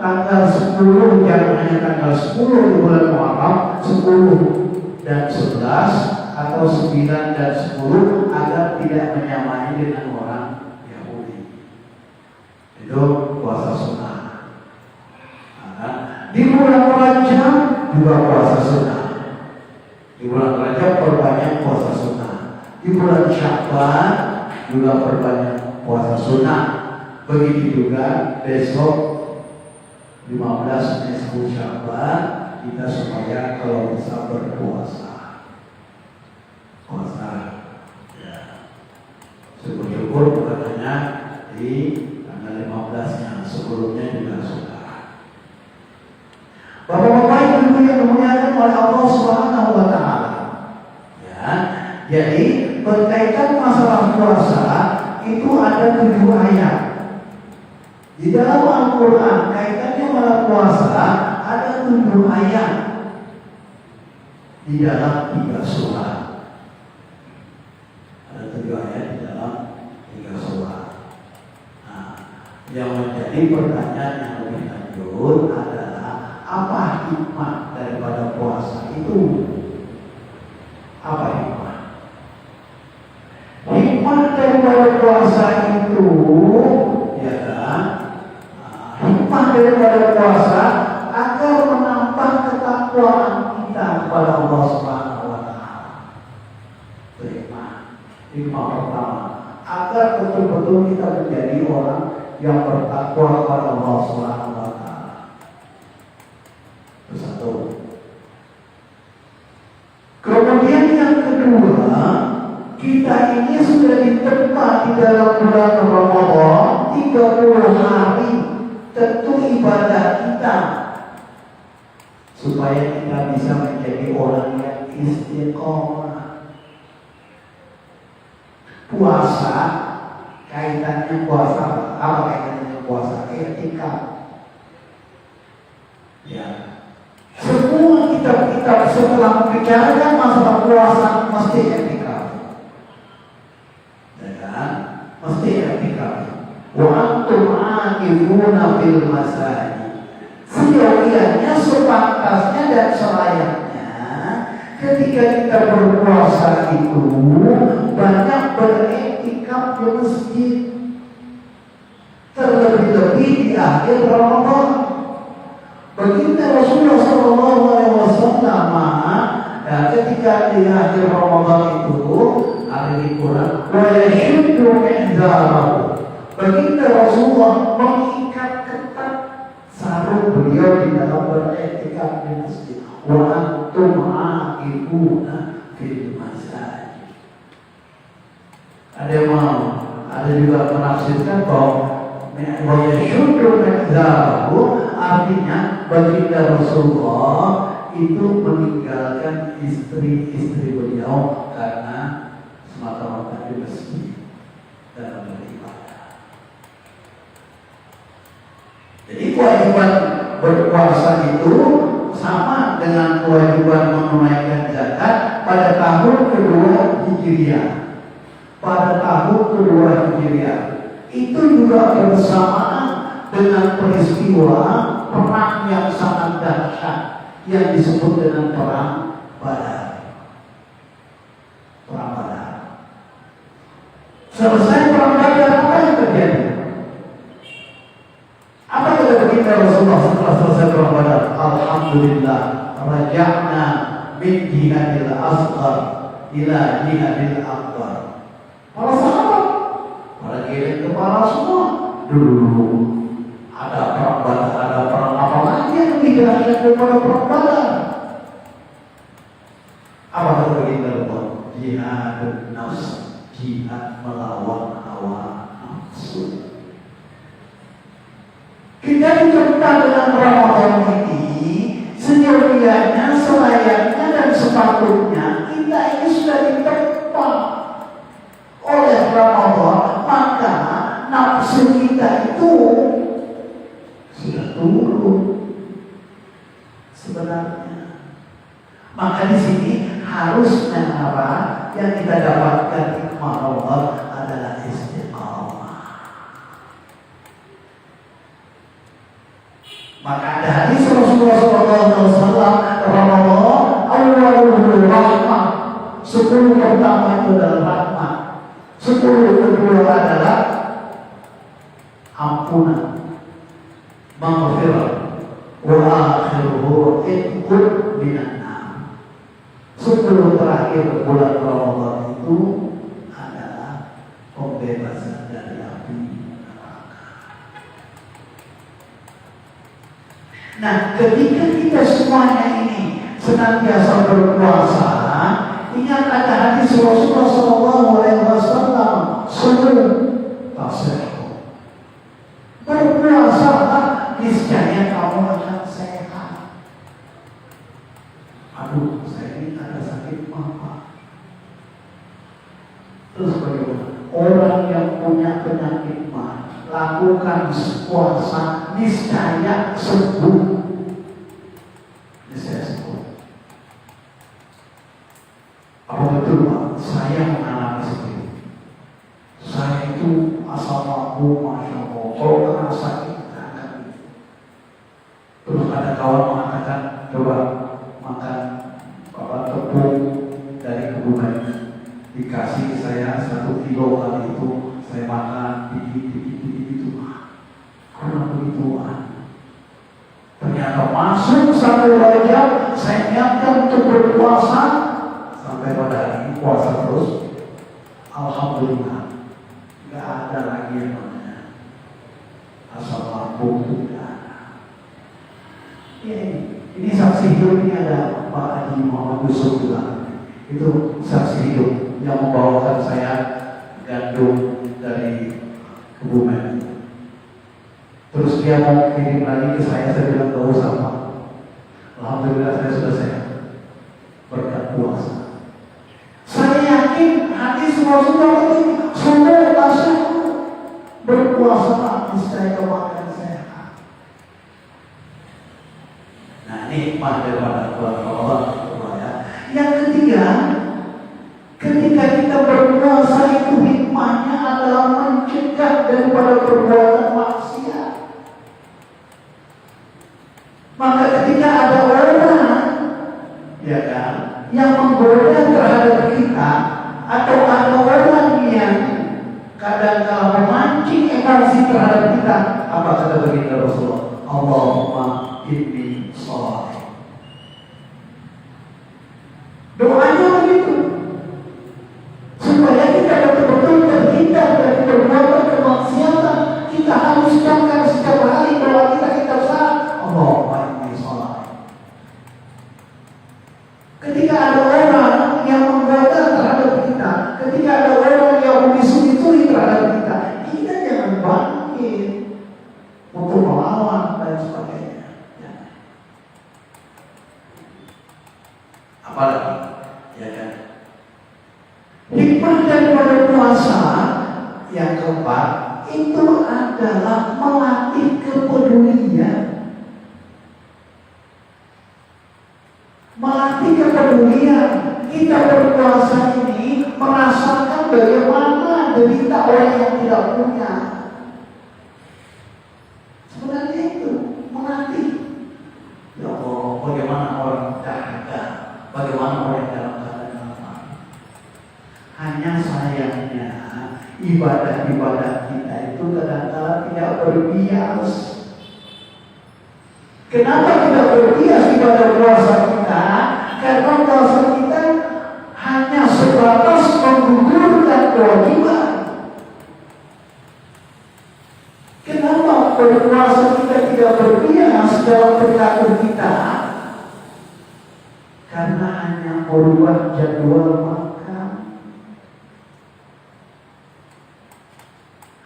tanggal 10, jangan hanya tanggal 10 di bulan Muharram, 10 dan 11 atau 9 dan 10 agar tidak menyamai dengan orang Yahudi. Itu puasa sunnah. Nah, di bulan Rajab juga puasa sunnah. Di bulan Rajab perbanyak puasa sunnah. Di bulan Sya'ban juga perbanyak puasa sunnah. Begitu juga besok 15 nisfu Sya'ban kita supaya kalau bisa berpuasa. Puasa. Ya. Syukur-syukur bukan hanya di tanggal 15-nya, sebelumnya juga sudah. Bapak-bapak Ibu yang dimuliakan oleh Allah Subhanahu wa taala. Ya. Jadi berkaitan masalah puasa itu ada 7 ayat. Di dalam Al-Quran kaitannya masalah puasa ada 7 ayat di dalam 3 surah. Ada 7 ayat di dalam 3 surah. Nah, yang menjadi pertanyaan yang lebih lanjut adalah apa hikmah daripada puasa itu? Apa hikmah? Hikmah daripada puasa itu, ya kan? Hikmah daripada puasa agar menambah ketakwaan kita kepada Allah Subhanahu wa taala. Hikmah pertama, agar betul-betul kita menjadi orang yang bertakwa kepada Allah Subhanahu wa taala. Itu satu. Kemudian yang kedua, kita ini sudah ditempa di dalam bulan Ramadan 30 hari. Tentu ibadah kita supaya kita bisa menjadi orang yang istiqomah. Puasa kaitannya puasa apa kaitannya puasa? Etika. Ya. Semua kitab-kitab setelah membicarakan masalah puasa mesti etika. Ya kan? Mesti etika. Wa antum aqifuna fil masajid. Seyogianya, sepantasnya dan selayaknya ketika kita berpuasa itu banyak beretikaf di masjid. Terlebih-lebih di akhir Ramadan. Baginda Rasulullah SAW ketika di akhir Ramadan itu hari liburan, wa yashuddu mihzarahu. Baginda Rasulullah mengikat ketat sarung beliau di dalam beretikaf di masjid. Wa antum aqifuna fil masajid. Ada yang mau, ada juga menafsirkan bahwa wa yashuddu mihzarahu artinya baginda Rasulullah itu meninggalkan istri-istri beliau karena semata-mata di masjid dalam beribadah. Jadi kewajiban berpuasa itu sama dengan kewajiban menunaikan zakat pada tahun kedua Hijriah. Pada tahun kedua Hijriah itu juga bersamaan dengan peristiwa perang yang sangat dahsyat yang disebut dengan perang Badar. Perang Badar. Selesai perang Badar, apa yang terjadi? Apa yang baginda Rasulullah setelah selesai perang Badar? Alhamdulillah, raja'na min jihadil asghar ila jihadil akbar. Para sahabat, para giring kepala semua dulu. Ada perang Badar, ada perang apa lagi yang lebih dahsyat daripada perang Badar? Apa kata baginda Rasulullah? Jihadun nafs, jihad melawan hawa nafsu. Kita ditempa dengan Ramadan ini, seyogianya, selayaknya dan sepatutnya kita ini sudah ditempa oleh Ramadan nafsu kita itu sudah turun sebenarnya. Maka di sini harusnya apa yang kita dapatkan hikmah Allah adalah istiqamah. Maka ada hadis Rasulullah SAW, Ramadan awalul rahmah, 10 pertama itu adalah rahmat, 10 kedua adalah ampunan, maghfirah, wa akhiruhu itqun minan nar. 10 terakhir bulan Ramadan itu adalah pembebasan dari api neraka. Nah, ketika kita semuanya ini senantiasa berpuasa, ingat ada hadis Rasulullah SAW, sungguh tasihhu. Berpuasalah, niscaya kamu akan sehat. Aduh, saya ini ada sakit mah. Terus bagaimana? Orang yang punya penyakit mah, lakukan puasa, niscaya sembuh. Niscaya sembuh. Apa betul Pak? Saya mengalami seperti itu. Saya itu asal mampu, Masya Allah, kalau kena sakit akan. Terus ada kawan mengatakan, coba makan tepung dari kebumen. Dikasih saya 1 kilo kali itu, saya makan dikit itu. Karena begituan. Ternyata masuk 1 jam, saya niatkan untuk berpuasa. Sampai pada hari ini puasa terus. Alhamdulillah, nggak ada lagi yang namanya asal lambung itu tidak ada. Ya, ini saksi hidup, ini ada Pak Haji Muhammad Yusuf juga. Itu saksi hidup yang membawakan saya gandum dari Kebumen. Terus dia mau kirim lagi ke saya bilang gak usah Pak. Alhamdulillah saya sudah sehat berkat puasa. Saya yakin hadis Rasulullah ini sungguh tasihhu, berpuasa niscaya kamu akan sehat. Nah, nikmat daripada bulan Ramadan ya. Yang ketiga, ketika kita berpuasa itu hikmahnya adalah mencegah daripada perbuatan maksiat. Maka ketika ada orang, ya kan, yang menggoda terhadap kita, atau ada orang yang kadang-kala memancing emosi terhadap kita, apa kata baginda Rasulullah? Allahumma inni shalih. Doanya begitu, supaya kita betul-betul terhindar dari perbuatan kemaksiatan. Kita harus camkan setiap hari bahwa kita salah. Allahumma inni shalih. Ketika ada orang yang menggoda terhadap kita, ketika ada orang yang membisui terhadap kita, kita jangan bangkit untuk melawan dan sebagainya. Ya. Apalagi, ya kan? Hikmah daripada puasa yang keempat itu adalah melatih kepedulian. Melatih kepedulian. Kita berpuasa ini merasakan bagaimana derita orang yang tidak punya. Sebenarnya itu melatih. Ya Allah, bagaimana orang dahaga, bagaimana orang dalam keadaan lapar. Hanya sayangnya ibadah-ibadah kita itu kadang-kadang tidak berbias. Kenapa tidak berbias ibadah puasa kita? Karena puasa kita hanya sebatas menggugurkan kewajiban. Kenapa berpuasa kita tidak berbias dalam perilaku kita? Karena hanya merubah jadwal makan.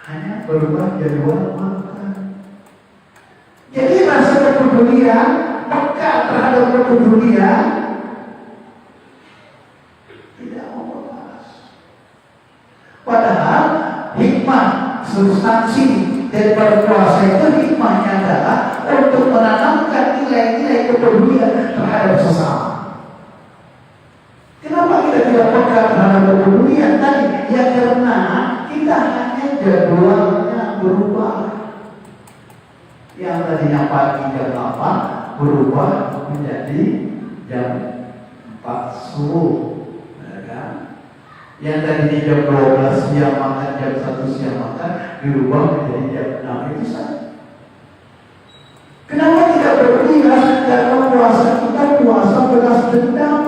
Hanya berubah jadwal makan. Jadi rasa kepedulian, pekat terhadap kepedulian tidak membekas. Padahal hikmah substansi dari berpuasa itu hikmahnya adalah untuk menanamkan nilai-nilai kepedulian terhadap sesama. Kenapa kita tidak peka terhadap kepedulian tadi? Ya karena kita hanya jadwalnya berubah. Yang tadinya pagi jam 8 berubah menjadi jam 4 subuh. Yang tadinya jam 12 siang makan, jam 1 siang makan, dirubah menjadi jam 6. Itu saja. Kenapa tidak berpihak? Karena puasa kita puasa belas dendam.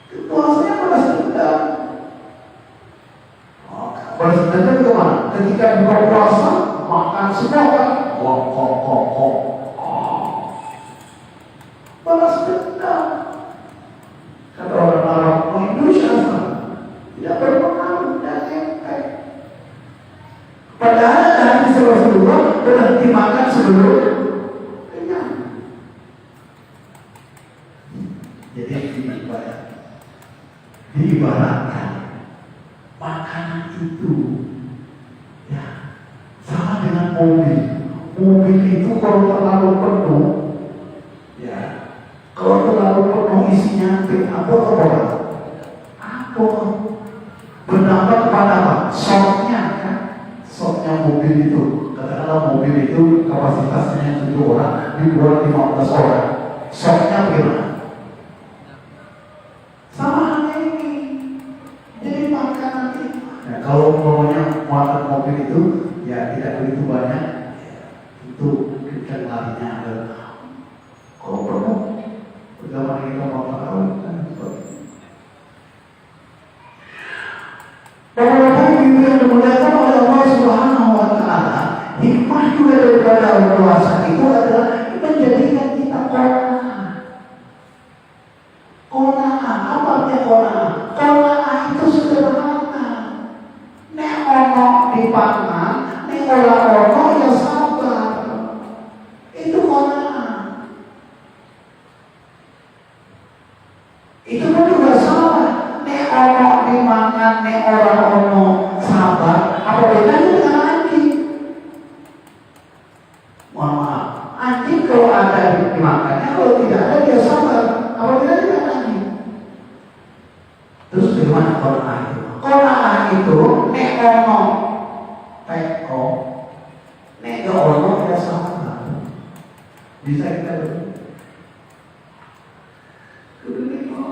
Puasanya belas dendam. Belas dendam kemana? Ketika buka puasa, makan semua kan? Kok. Balas dendam. Kata orang Arab, Indonesia tidak berpengaruh dan efek. Padahal hadis Rasulullah berhenti makan sebelum kenyang. Jadi diibaratkan makanan itu ya sama dengan mobil. Mobil itu kalau terlalu penuh, ya kalau terlalu penuh isinya apa? Berdampak kepada apa? Shopnya kan? Shopnya mobil itu. Katakanlah mobil itu kapasitasnya 7 orang, dibuat 15 orang. Shopnya bagaimana? Sama halnya ini. Jadi makanan itu. Nah, kalau maunya muatan mobil itu, ya tidak begitu banyak. Itu kita larinya ke kalau perlu. Bagaimana kita mau tahu? Bapak-bapak ibu yang dimuliakan oleh Allah Subhanahu wa Ta'ala, hikmah juga daripada puasa itu adalah menjadikan kita qanaah. Qanaah, apa artinya qanaah? Qanaah itu sederhana. Nek ono dipangan, nek ora ono ya sabar. Itu qanaah. Itu kan juga salah. Nek ono dimakan, nek ora ono sabar. Apa bedanya dengan anjing? Mohon maaf, anjing kalau ada dimakannya, kalau tidak ada dia sabar. Apa bedanya dengan anjing? Terus bagaimana qanaah itu? Qanaah itu nek ono teko, nek gak ono dia sabar. Bisa kita berdua.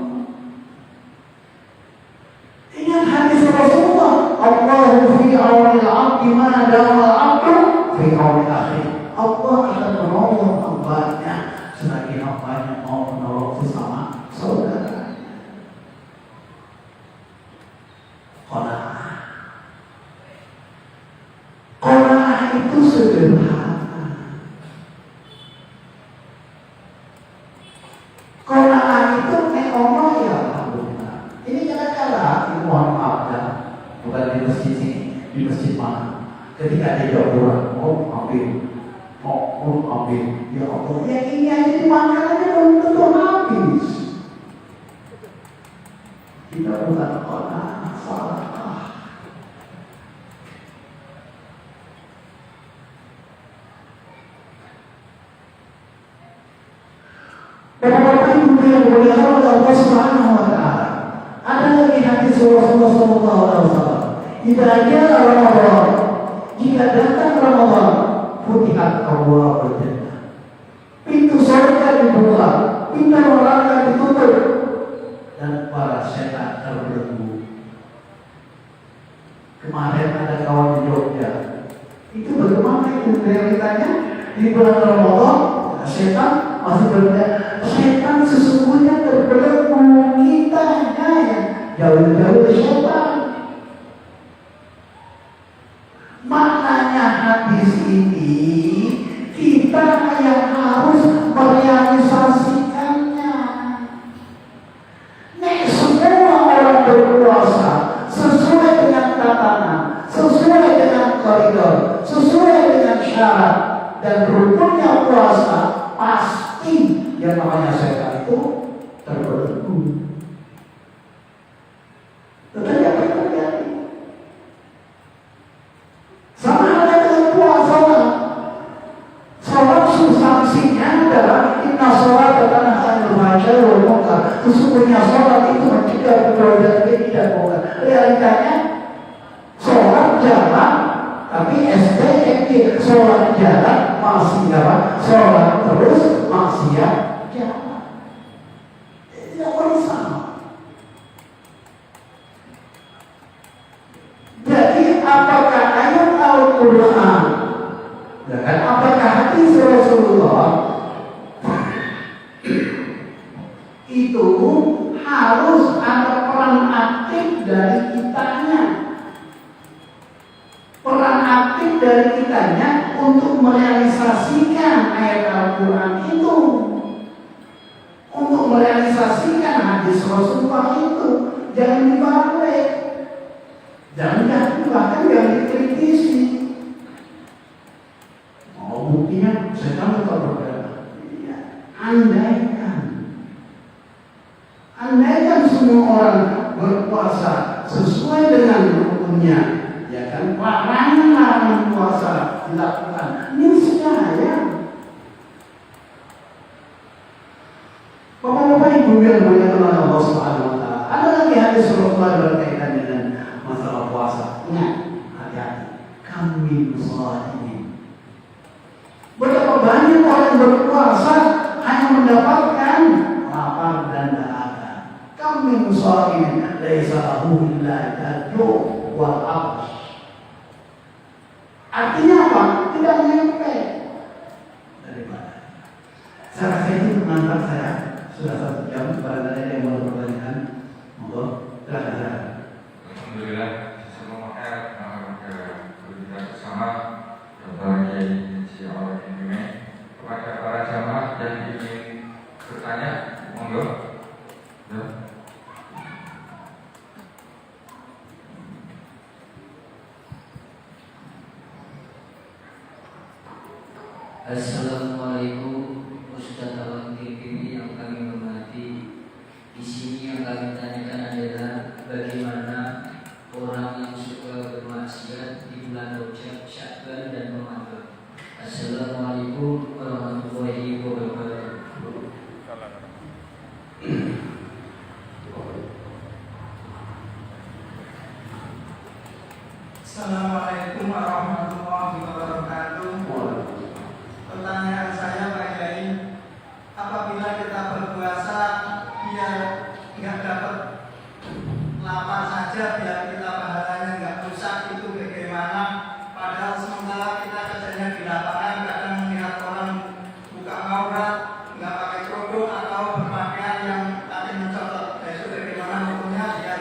Ingat hadis Rasulullah, Allahu fi awal al-abdi ma dama al-abdu fi awal akhir. Allah akan menolong hambanya selagi hambanya mau menolong sesama saudara. Qanaah itu sederhana. Qanaah itu Allah ya alhamdulillah. Ini kadang-kadang mohon maaf ya, bukan di masjid sini, di masjid mana? Ketika dia pulang, ambil, ambil, ya Allah, ya ini aja dimakanannya belum tentu habis. Kita bukan qanaah, salah. Bapak-bapak ibu yang dimuliakan oleh Allah Subhanahu wa Ta'ala, ada lagi hadis Rasulullah sallallahu alaihi wasallam. Jika Ramadan, jika datang Ramadan, futihat abwaabul jannah. Pintu surga dibuka, pintu neraka ditutup, dan para setan terbelenggu. Kemarin ada kawan di Jogja. Itu bagaimana itu realitanya? Di bulan Ramadan, setan masih berkata, setan sesungguhnya terbelenggu, kita hanya jauh-jauh dari setan. Maknanya hadis ini, kita yang harus merealisasikannya. Nek semua orang berpuasa sesuai dengan tatanan, sesuai dengan koridor, sesuai dengan syarat dan rukunnya puasa, pasti yang namanya setan itu terbelenggu. Tetapi apa yang terjadi? Realitanya sholat jalan, tapi SDMG sholat jalan masih jalan, sholat terus maksiat jalan. Tidak bersama. Jadi apakah ayat Al-Quran dan apakah hadis Rasulullah itu harus ada peran aktif dari kitanya. Peran aktif dari kitanya untuk merealisasikan ayat Al-Quran itu, untuk merealisasikan hadis Rasulullah itu. Jangan dibalik, jangan bahkan jangan dikritisi. Oh, buktinya setan tetap berada. Andaikan semua orang berpuasa sesuai dengan rukunnya, ya kan, larangan puasa dilakukan, ini saya. Bapak-bapak ibu yang dimuliakan Allah Subhanahu wa taala, ada lagi hadis Rasulullah berkaitan dengan masalah puasa. Ingat, hati-hati. Kami shaimin. Betapa banyak orang berpuasa hanya mendapatkan lapar dan dahaga. Kami shaimin laisa lahu illa jadu' wal absh. Artinya apa? Tidak nyampe daripada. Saya rasa itu mengantar saya sudah 1 jam. Barangkali ada yang mau bertanya. Monggo, silakan. Alhamdulillah, semoga kita bersama berbagi siaran ini kepada para jamaah yang ingin bertanya, monggo. Ya. Assalamualaikum Ustaz Awang TV yang kami hormati. Di sini yang kami tanyakan adalah bagaimana orang yang suka bermaksiat di bulan Rajab, Sya'ban dan Ramadan. Assalamualaikum warahmatullahi wabarakatuh. Assalamualaikum warahmatullahi wabarakatuh. Pertanyaan saya Pak Kiai, apabila kita berpuasa biar nggak dapat lapar saja, biar kita pahalanya nggak rusak, itu bagaimana? Padahal sementara kita kerjanya di lapangan, kadang melihat orang buka aurat, nggak pakai kerudung atau berpakaian yang tadi mencolok. Itu bagaimana hukumnya biar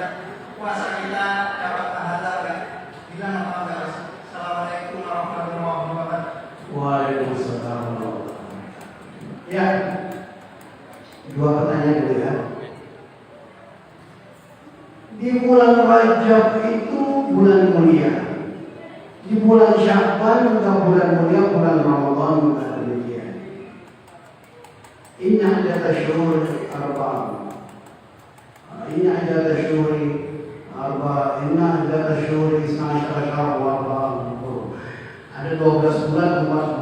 puasa kita dapat pahala nggak bilang apa enggak? Assalamualaikum warahmatullahi wabarakatuh. Waalaikumsalam. Ya, 2 pertanyaan dulu ya. Di bulan Rajab itu bulan mulia. Di bulan Sya'ban juga bulan mulia, bulan Ramadan juga demikian. Inna ada syuhur arba'ah. Inna ada syuhur arba'ah. Inna ada syuhur isna syahar wa arba'ah. Ada 12 bulan, 4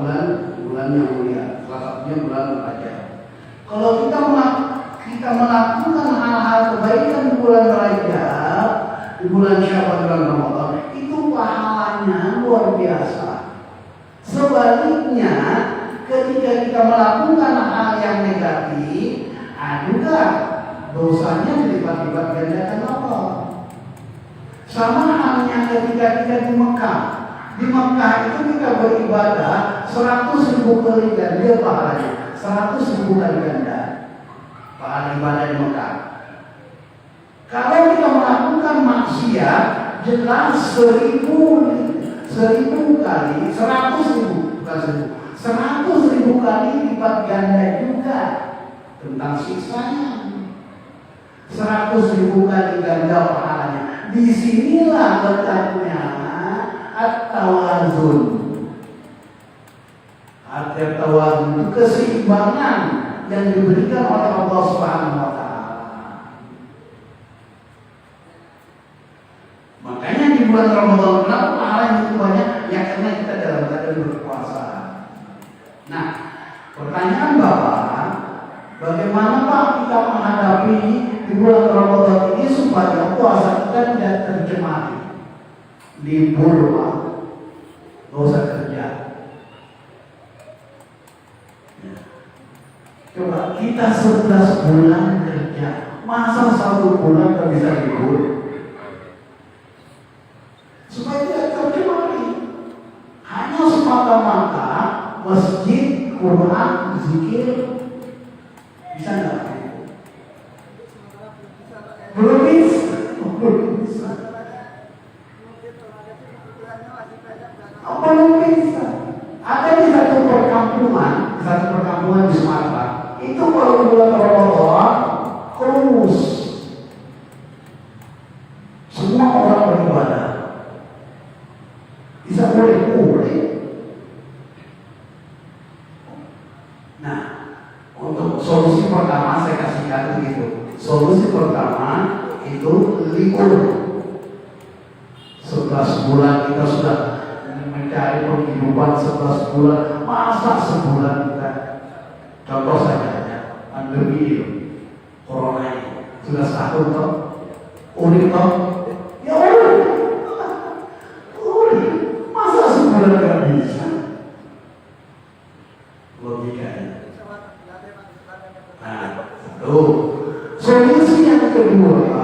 bulan yang mulia. Salah satunya bulan Rajab. Kalau kita melakukan hal-hal kebaikan di bulan Rajab, di bulan Syawal dan Ramadan, itu pahalanya luar biasa. Sebaliknya, ketika kita melakukan hal yang negatif, juga dosanya dilipat-lipat gandakan Allah. Sama halnya ketika kita di Mekah. Di Mekah itu kita beribadah 100.000 kali ganda pahalanya, 100.000 kali ganda pahala ibadah di Mekah. Kalau kita melakukan maksiat, jelas 1.000 kali, 100.000 bukan 100.000 kali lipat ganda juga tentang siksanya. 100.000 kali ganda pahalanya. Disinilah letaknya at-tawazun. At-tawazun itu keseimbangan yang diberikan oleh Allah Subhanahu wa taala. Makanya di bulan Ramadan kenapa pahala yang itu banyak? Ya karena kita dalam keadaan berpuasa. Nah, pertanyaan Bapak Bagaimana Pak kita menghadapi di bulan Ramadan ini supaya puasa kita tidak tercemari? Libur Pak, nggak usah kerja. Coba kita 11 bulan kerja, masa 1 bulan nggak bisa libur? Supaya tidak tercemari. Hanya semata-mata masjid, Quran, zikir, bisa nggak? Belum bisa. Belum bisa. Ada di satu perkampungan di Sumatera. Itu kalau bulan Ramadan terus semua orang beribadah. Bisa boleh. Nah, untuk solusi pertama saya kasihkan begitu. Solusi pertama itu libur. 11 bulan kita sudah mencari penghidupan 11 bulan. Masa sebulan kita? Contoh saja pandemi ini, corona ini sudah 1 tahun. Unik toh? Ya unik. Masa sebulan nggak bisa? Logikanya. Nah, tuh. Solusi yang kedua,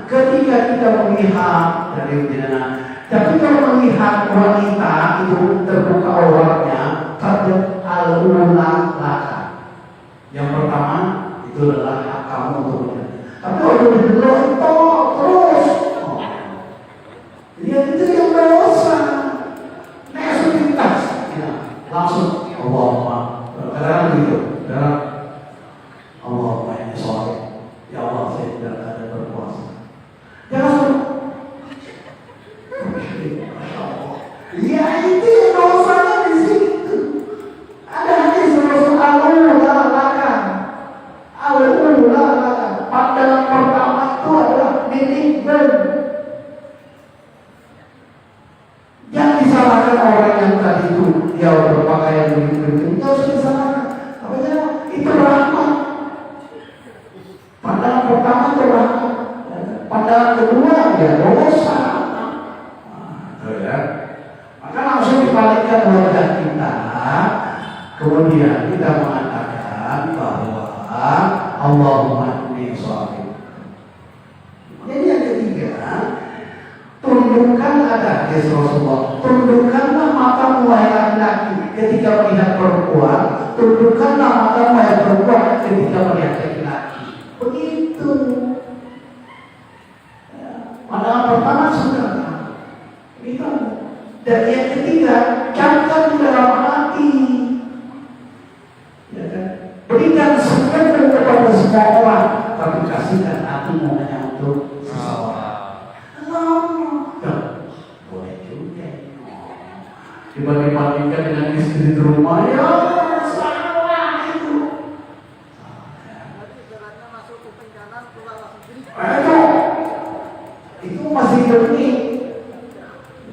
ketika kita melihat dari jenazah, tapi kalau melihat wanita itu terbuka auratnya, terjadi al-ulang laka. Yang pertama itu adalah hak kamu untuk melihat. Tapi kalau dilontok terus, lihat itu yang dosa. Nesutitas, langsung Allahumma. Kadang begitu, Allahumma ini sholat. Ya Allah, saya tidak ada berpuasa. Jangan. Ya itu dosanya di situ. Ada hadis Rasulullah pandangan pertama itu adalah menimbang. Yang disalahkan orang yang tadi itu dia berpakaian begitu, itu harus disalahkan. Apa itu rahmat. Pandangan pertama itu rahmat. Pandangan kedua ya dosa. Maka langsung dibalikkan wajah kita. Kemudian kita mengatakan bahwa Allahumma inni sholih. Jadi yang ketiga, tundukkan ada hadis Rasulullah. Tundukkanlah mata wahai laki-laki ketika melihat perempuan. Tundukkanlah mata wahai perempuan ketika melihat laki-laki. Begitu. Pandangan pertama sudah. Begitu. Dan yang ketiga, camkan di dalam hati. Ya kan? Berikan sesuatu kepada semua orang, tapi kasihkan hatimu hanya untuk seseorang. Boleh juga. Dibanding-bandingkan dengan istri di rumah, ya salah itu. Itu masih jernih.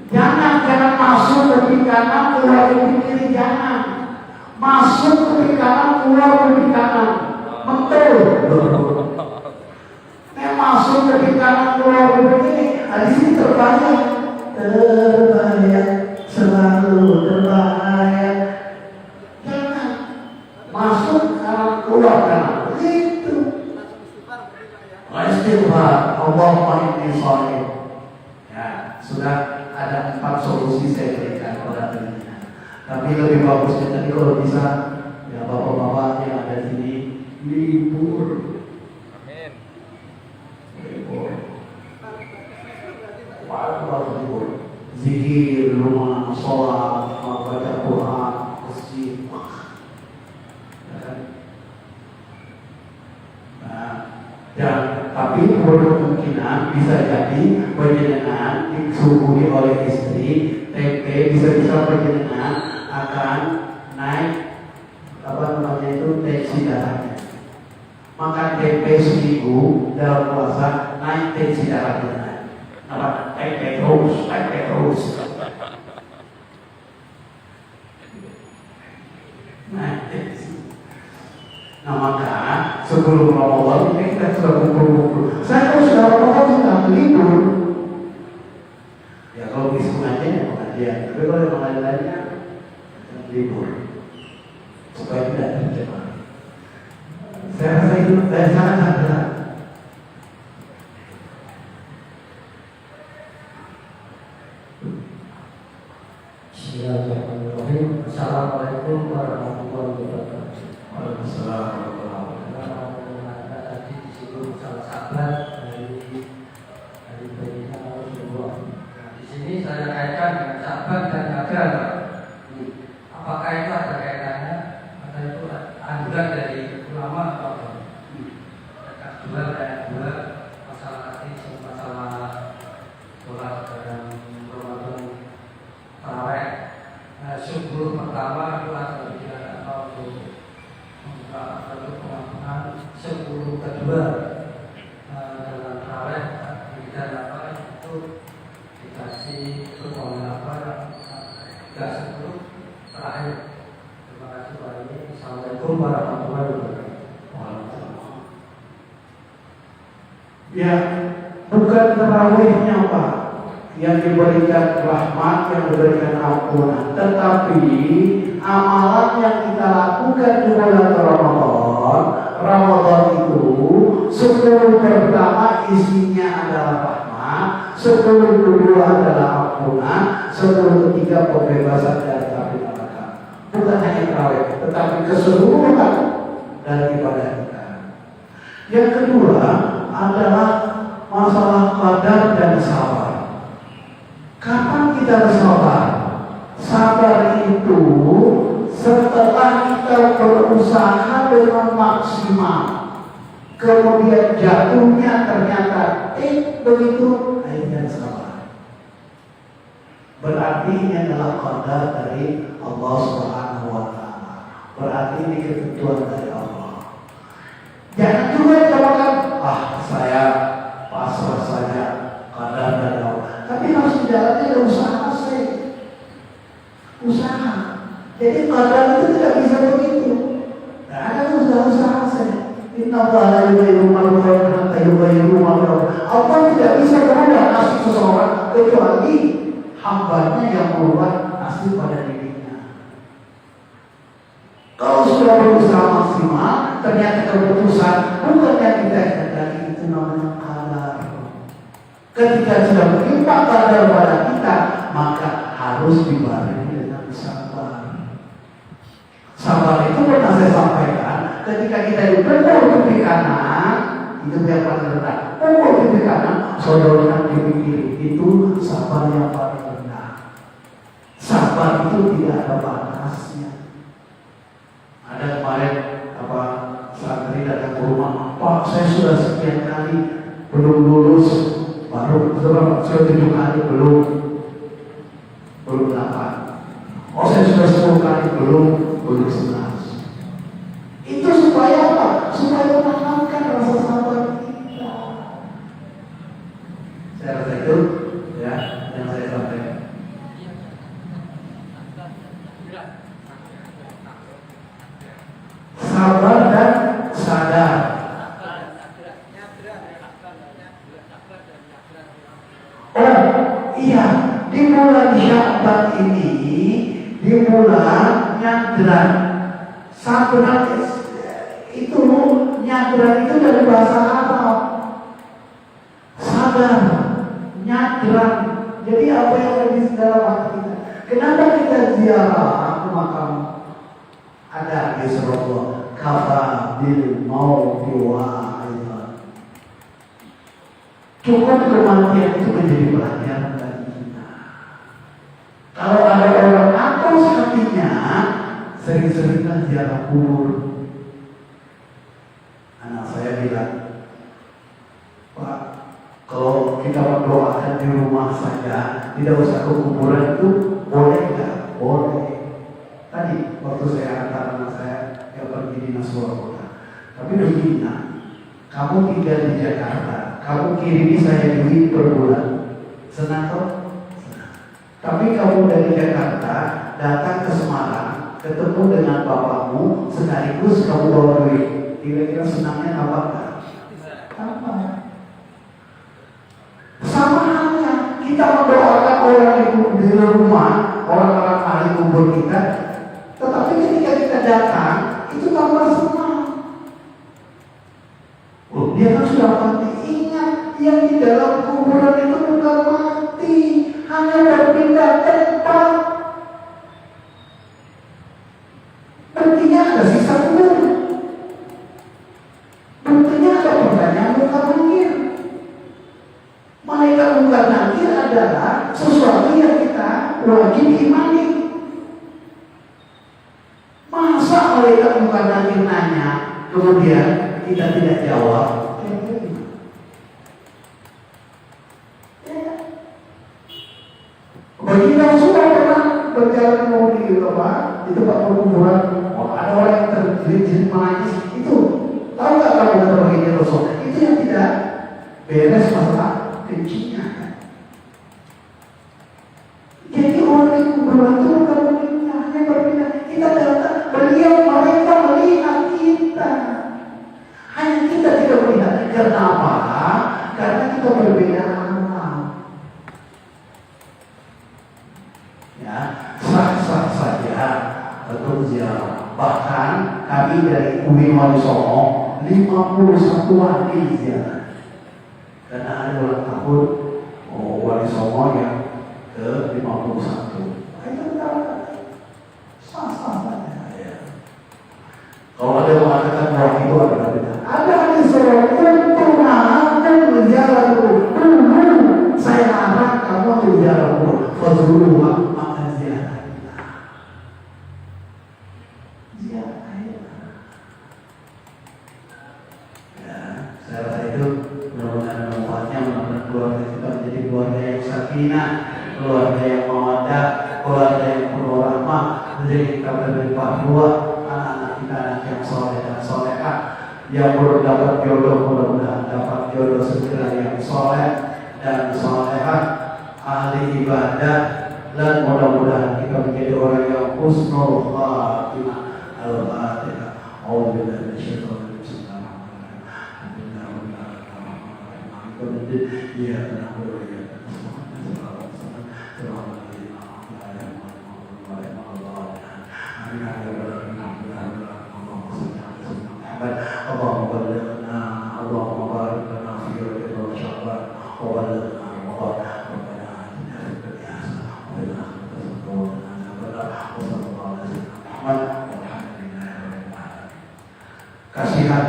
Jangan masuk ke kanan, keluar ke kiri, jangan. Masuk ke kanan, keluar ke kanan. Betul. Masuk ke kanan, keluar ke kiri. Di sini terbayang. Terbayang, selalu terbayang. Jangan. Masuk kanan, keluar kanan. Begitu. Istighfar. Allahumma inni sholih. Ya, sudah. Ada 4 solusi saya berikan kepada dirinya. Tapi lebih bagusnya tadi kalau bisa ya bapak-bapak yang ada di sini libur. Amin. Libur. Libur. Zikir, rumah, sholat, baca Quran, masjid. Dan tapi berkemungkinan bisa jadi penjenengan disuguhi oleh istri, tempe bisa penjenengan akan naik tensi darahnya. Makan tempe seminggu dalam puasa naik tensi darahnya. Tempe terus. Naik tensi. Nah maka sudah kumpul-kumpul. Saya kalau sudah apa-apa sudah libur. Ya kalau bisa pengajian ya pengajian, tapi kalau yang lain-lainnya libur supaya tidak terjebak. Saya rasa itu dari sangat berat. Bismillahirrahmanirrahim. Assalamualaikum warahmatullahi wabarakatuh. Waalaikumsalam warahmatullahi wabarakatuh. Tadi disinggung salah sahabat dari baginda Rasulullah. Nah, di sini saya kaitkan dengan sahabat dan agama. Apakah itu ada kaitannya? Atau itu anjuran dari ulama atau apa? Dua masalah tadi, masalah sholat dalam Ramadan tarawih. Syukur pertama itu adalah untuk membuka pengampunan. Syukur kedua dalam tarawih dan apa itu dikasih permohonan apa yang 10 terakhir. Terima kasih Pak ini. Assalamualaikum warahmatullahi wabarakatuh. Ya, bukan tarawihnya Pak yang diberikan rahmat, yang diberikan ampunan, tetapi amalan yang kita lakukan di bulan Ramadan itu 10 pertama isinya adalah rahmat, 10 kedua adalah ampunan, 10 ketiga pembebasan dari api neraka. Bukan hanya tarawih, tetapi keseluruhan dari ibadah kita. Yang kedua adalah masalah qadar dan sabar. Kapan kita bersabar? Sabar itu setelah kita berusaha dengan maksimal, kemudian jatuhnya ternyata begitu, akhirnya sabar. Berarti ini adalah qadar dari Allah Subhanahu wa Ta'ala. Berarti ini ketentuan dari Allah. Jangan juga dikatakan, saya pasrah saja, qadar dari Allah. Tapi harus dijalani ada usaha sih. Usaha. Jadi qadar itu tidak bisa begitu. Tidak ada usaha sih. Inna Allah la yughayyiru ma biqaumin hatta yughayyiru ma bi anfusihim. Allah tidak bisa berubah nasib seseorang kecuali hambanya yang merubah nasib pada dirinya. Kalau sudah berusaha maksimal, ternyata keputusan bukan yang kita kendaki, itu namanya qadar. Ketika sudah menimpa qadar pada kita, maka harus dibarengi dengan sabar. Sabar itu pernah saya sampaikan, ketika kita dipukul pipi kanan, itu yang paling rendah. Pukul pipi kanan, sodorkan pipi kiri, itu sabar yang paling rendah. Sabar itu tidak ada batasnya. Ada kemarin santri datang ke rumah, Pak, saya sudah sekian kali belum lulus. Baru sudah 7 kali belum dapat. Saya sudah 10 kali belum 11. Itu supaya apa? Supaya menanamkan rasa sabar kita. Saya rasa itu ya yang saya sampaikan. Sabar dan sadar. Iya, di bulan Sya'ban ini, di bulan nyadran. Sabran itu nyadran itu dari bahasa Arab. Sadar, nyadran. Jadi apa yang ada di dalam hati kita? Kenapa kita ziarah ke makam? Ada hadis Rasulullah, kafa bil mauti wa'idhan. Cukup kematian itu menjadi pelajaran bagi kita. Kalau ada orang atas hatinya, sering-seringlah ziarah kubur. Anak saya bilang, Pak, kalau kita berdoakan di rumah saja, tidak usah ke kuburan itu, boleh nggak? Boleh. Tadi waktu saya antar anak saya yang pergi di Nasrullah, tapi begini, kamu tinggal di Jakarta, kamu kirimi saya duit per bulan, senang toh? Senang. Tapi kamu dari Jakarta datang ke Semarang, ketemu dengan bapakmu, sekaligus kamu bawa duit, kira-kira senangnya apa enggak? Apa? Sama halnya kita mendoakan orang di rumah, orang-orang ahli kubur kita, tetapi ketika kita datang itu tambah senang. Oh, dia kan sudah mati. Ingat, yang di dalam kuburan itu bukan mati, hanya berpindah tempat. Buktinya ada sisa kubur. Buktinya ada pertanyaan muka nakir. Malaikat muka nakir adalah sesuatu yang kita wajib imani. Masa malaikat muka nakir nanya, kemudian kita tidak jawab? Bagi yang sudah pernah berjalan mau di apa, di tempat perkuburan, ada orang yang terjerit-jerit menangis, itu tahu nggak kalau kata bagian Rasul? Itu yang tidak beres masalah kencingnya. Jadi orang di kuburan itu bukan berpindah, hanya berpindah. Kita datang, beliau mereka melihat kita. Hanya kita tidak melihat. Karena apa? Karena kita berbeda alam. Ya, sah-sah saja untuk ziarah. Bahkan kami dari UIN Wali Songo 51 hari ziarah. Karena ada ulang tahun Wali Songo yang ke 51. Itu kita sah-sah saja. Ya. Kalau ada yang mengatakan bahwa itu adalah beda, ada di seorang untuk menziarah dulu. Saya harap kamu menziarah dulu. Fadlul maka ziarah kita. Ziarah ya, saya rasa itu mudah-mudahan manfaatnya, mudah-mudahan keluarga kita menjadi keluarga yang sakinah, keluarga yang mawaddah, keluarga yang penuh rahmah, menjadi kita berlimpah ruah, anak-anak kita anak yang soleh dan solehah, yang belum dapat jodoh mudah-mudahan dapat jodoh segera yang soleh dan solehah, ahli ibadah, dan mudah-mudahan kita menjadi orang yang husnul khatimah. Al-Fatihah. A'udzubillahi minasyaitonir rajim. Allahumma balighna, Allahumma barik lana fi Rajab wa Sya'ban wa balighna Ramadan. Rabbana atina fid dunya hasanah wa fil akhirati hasanah wa qina adzabannar. Wa sallallahu alaihi Muhammad walhamdulillahi rabbil alamin. Kasihan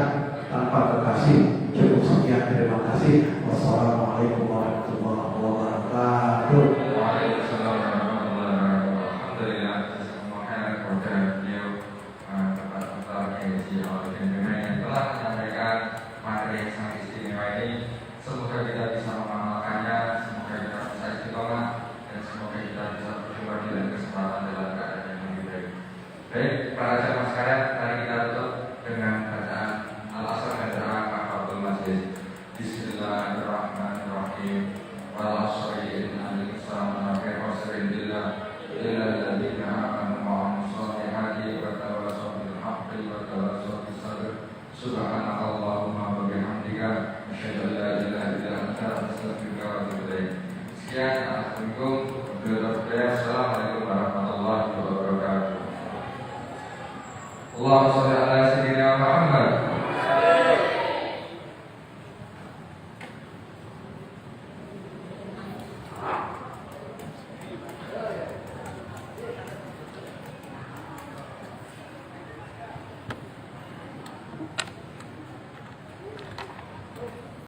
tanpa kekasih cukup sekian, terima kasih. Wassalamualaikum warahmatullahi wabarakatuh. Waalaikumsalam warahmatullahi wabarakatuh. Alhamdulillah semua kepada beliau Bapak Dr. Haji Alvin yang telah menyampaikan materi yang sangat istimewa ini. Semoga kita bisa mengamalkannya, semoga kita bisa istiqomah, dan semoga kita bisa berjumpa di lain kesempatan dalam keadaan yang lebih baik. Baik, para jamaah sekalian, mari kita tutup dengan bacaan Al-Asr dan doa Kafaratul Majlis. Bismillahirrahmanirrahim.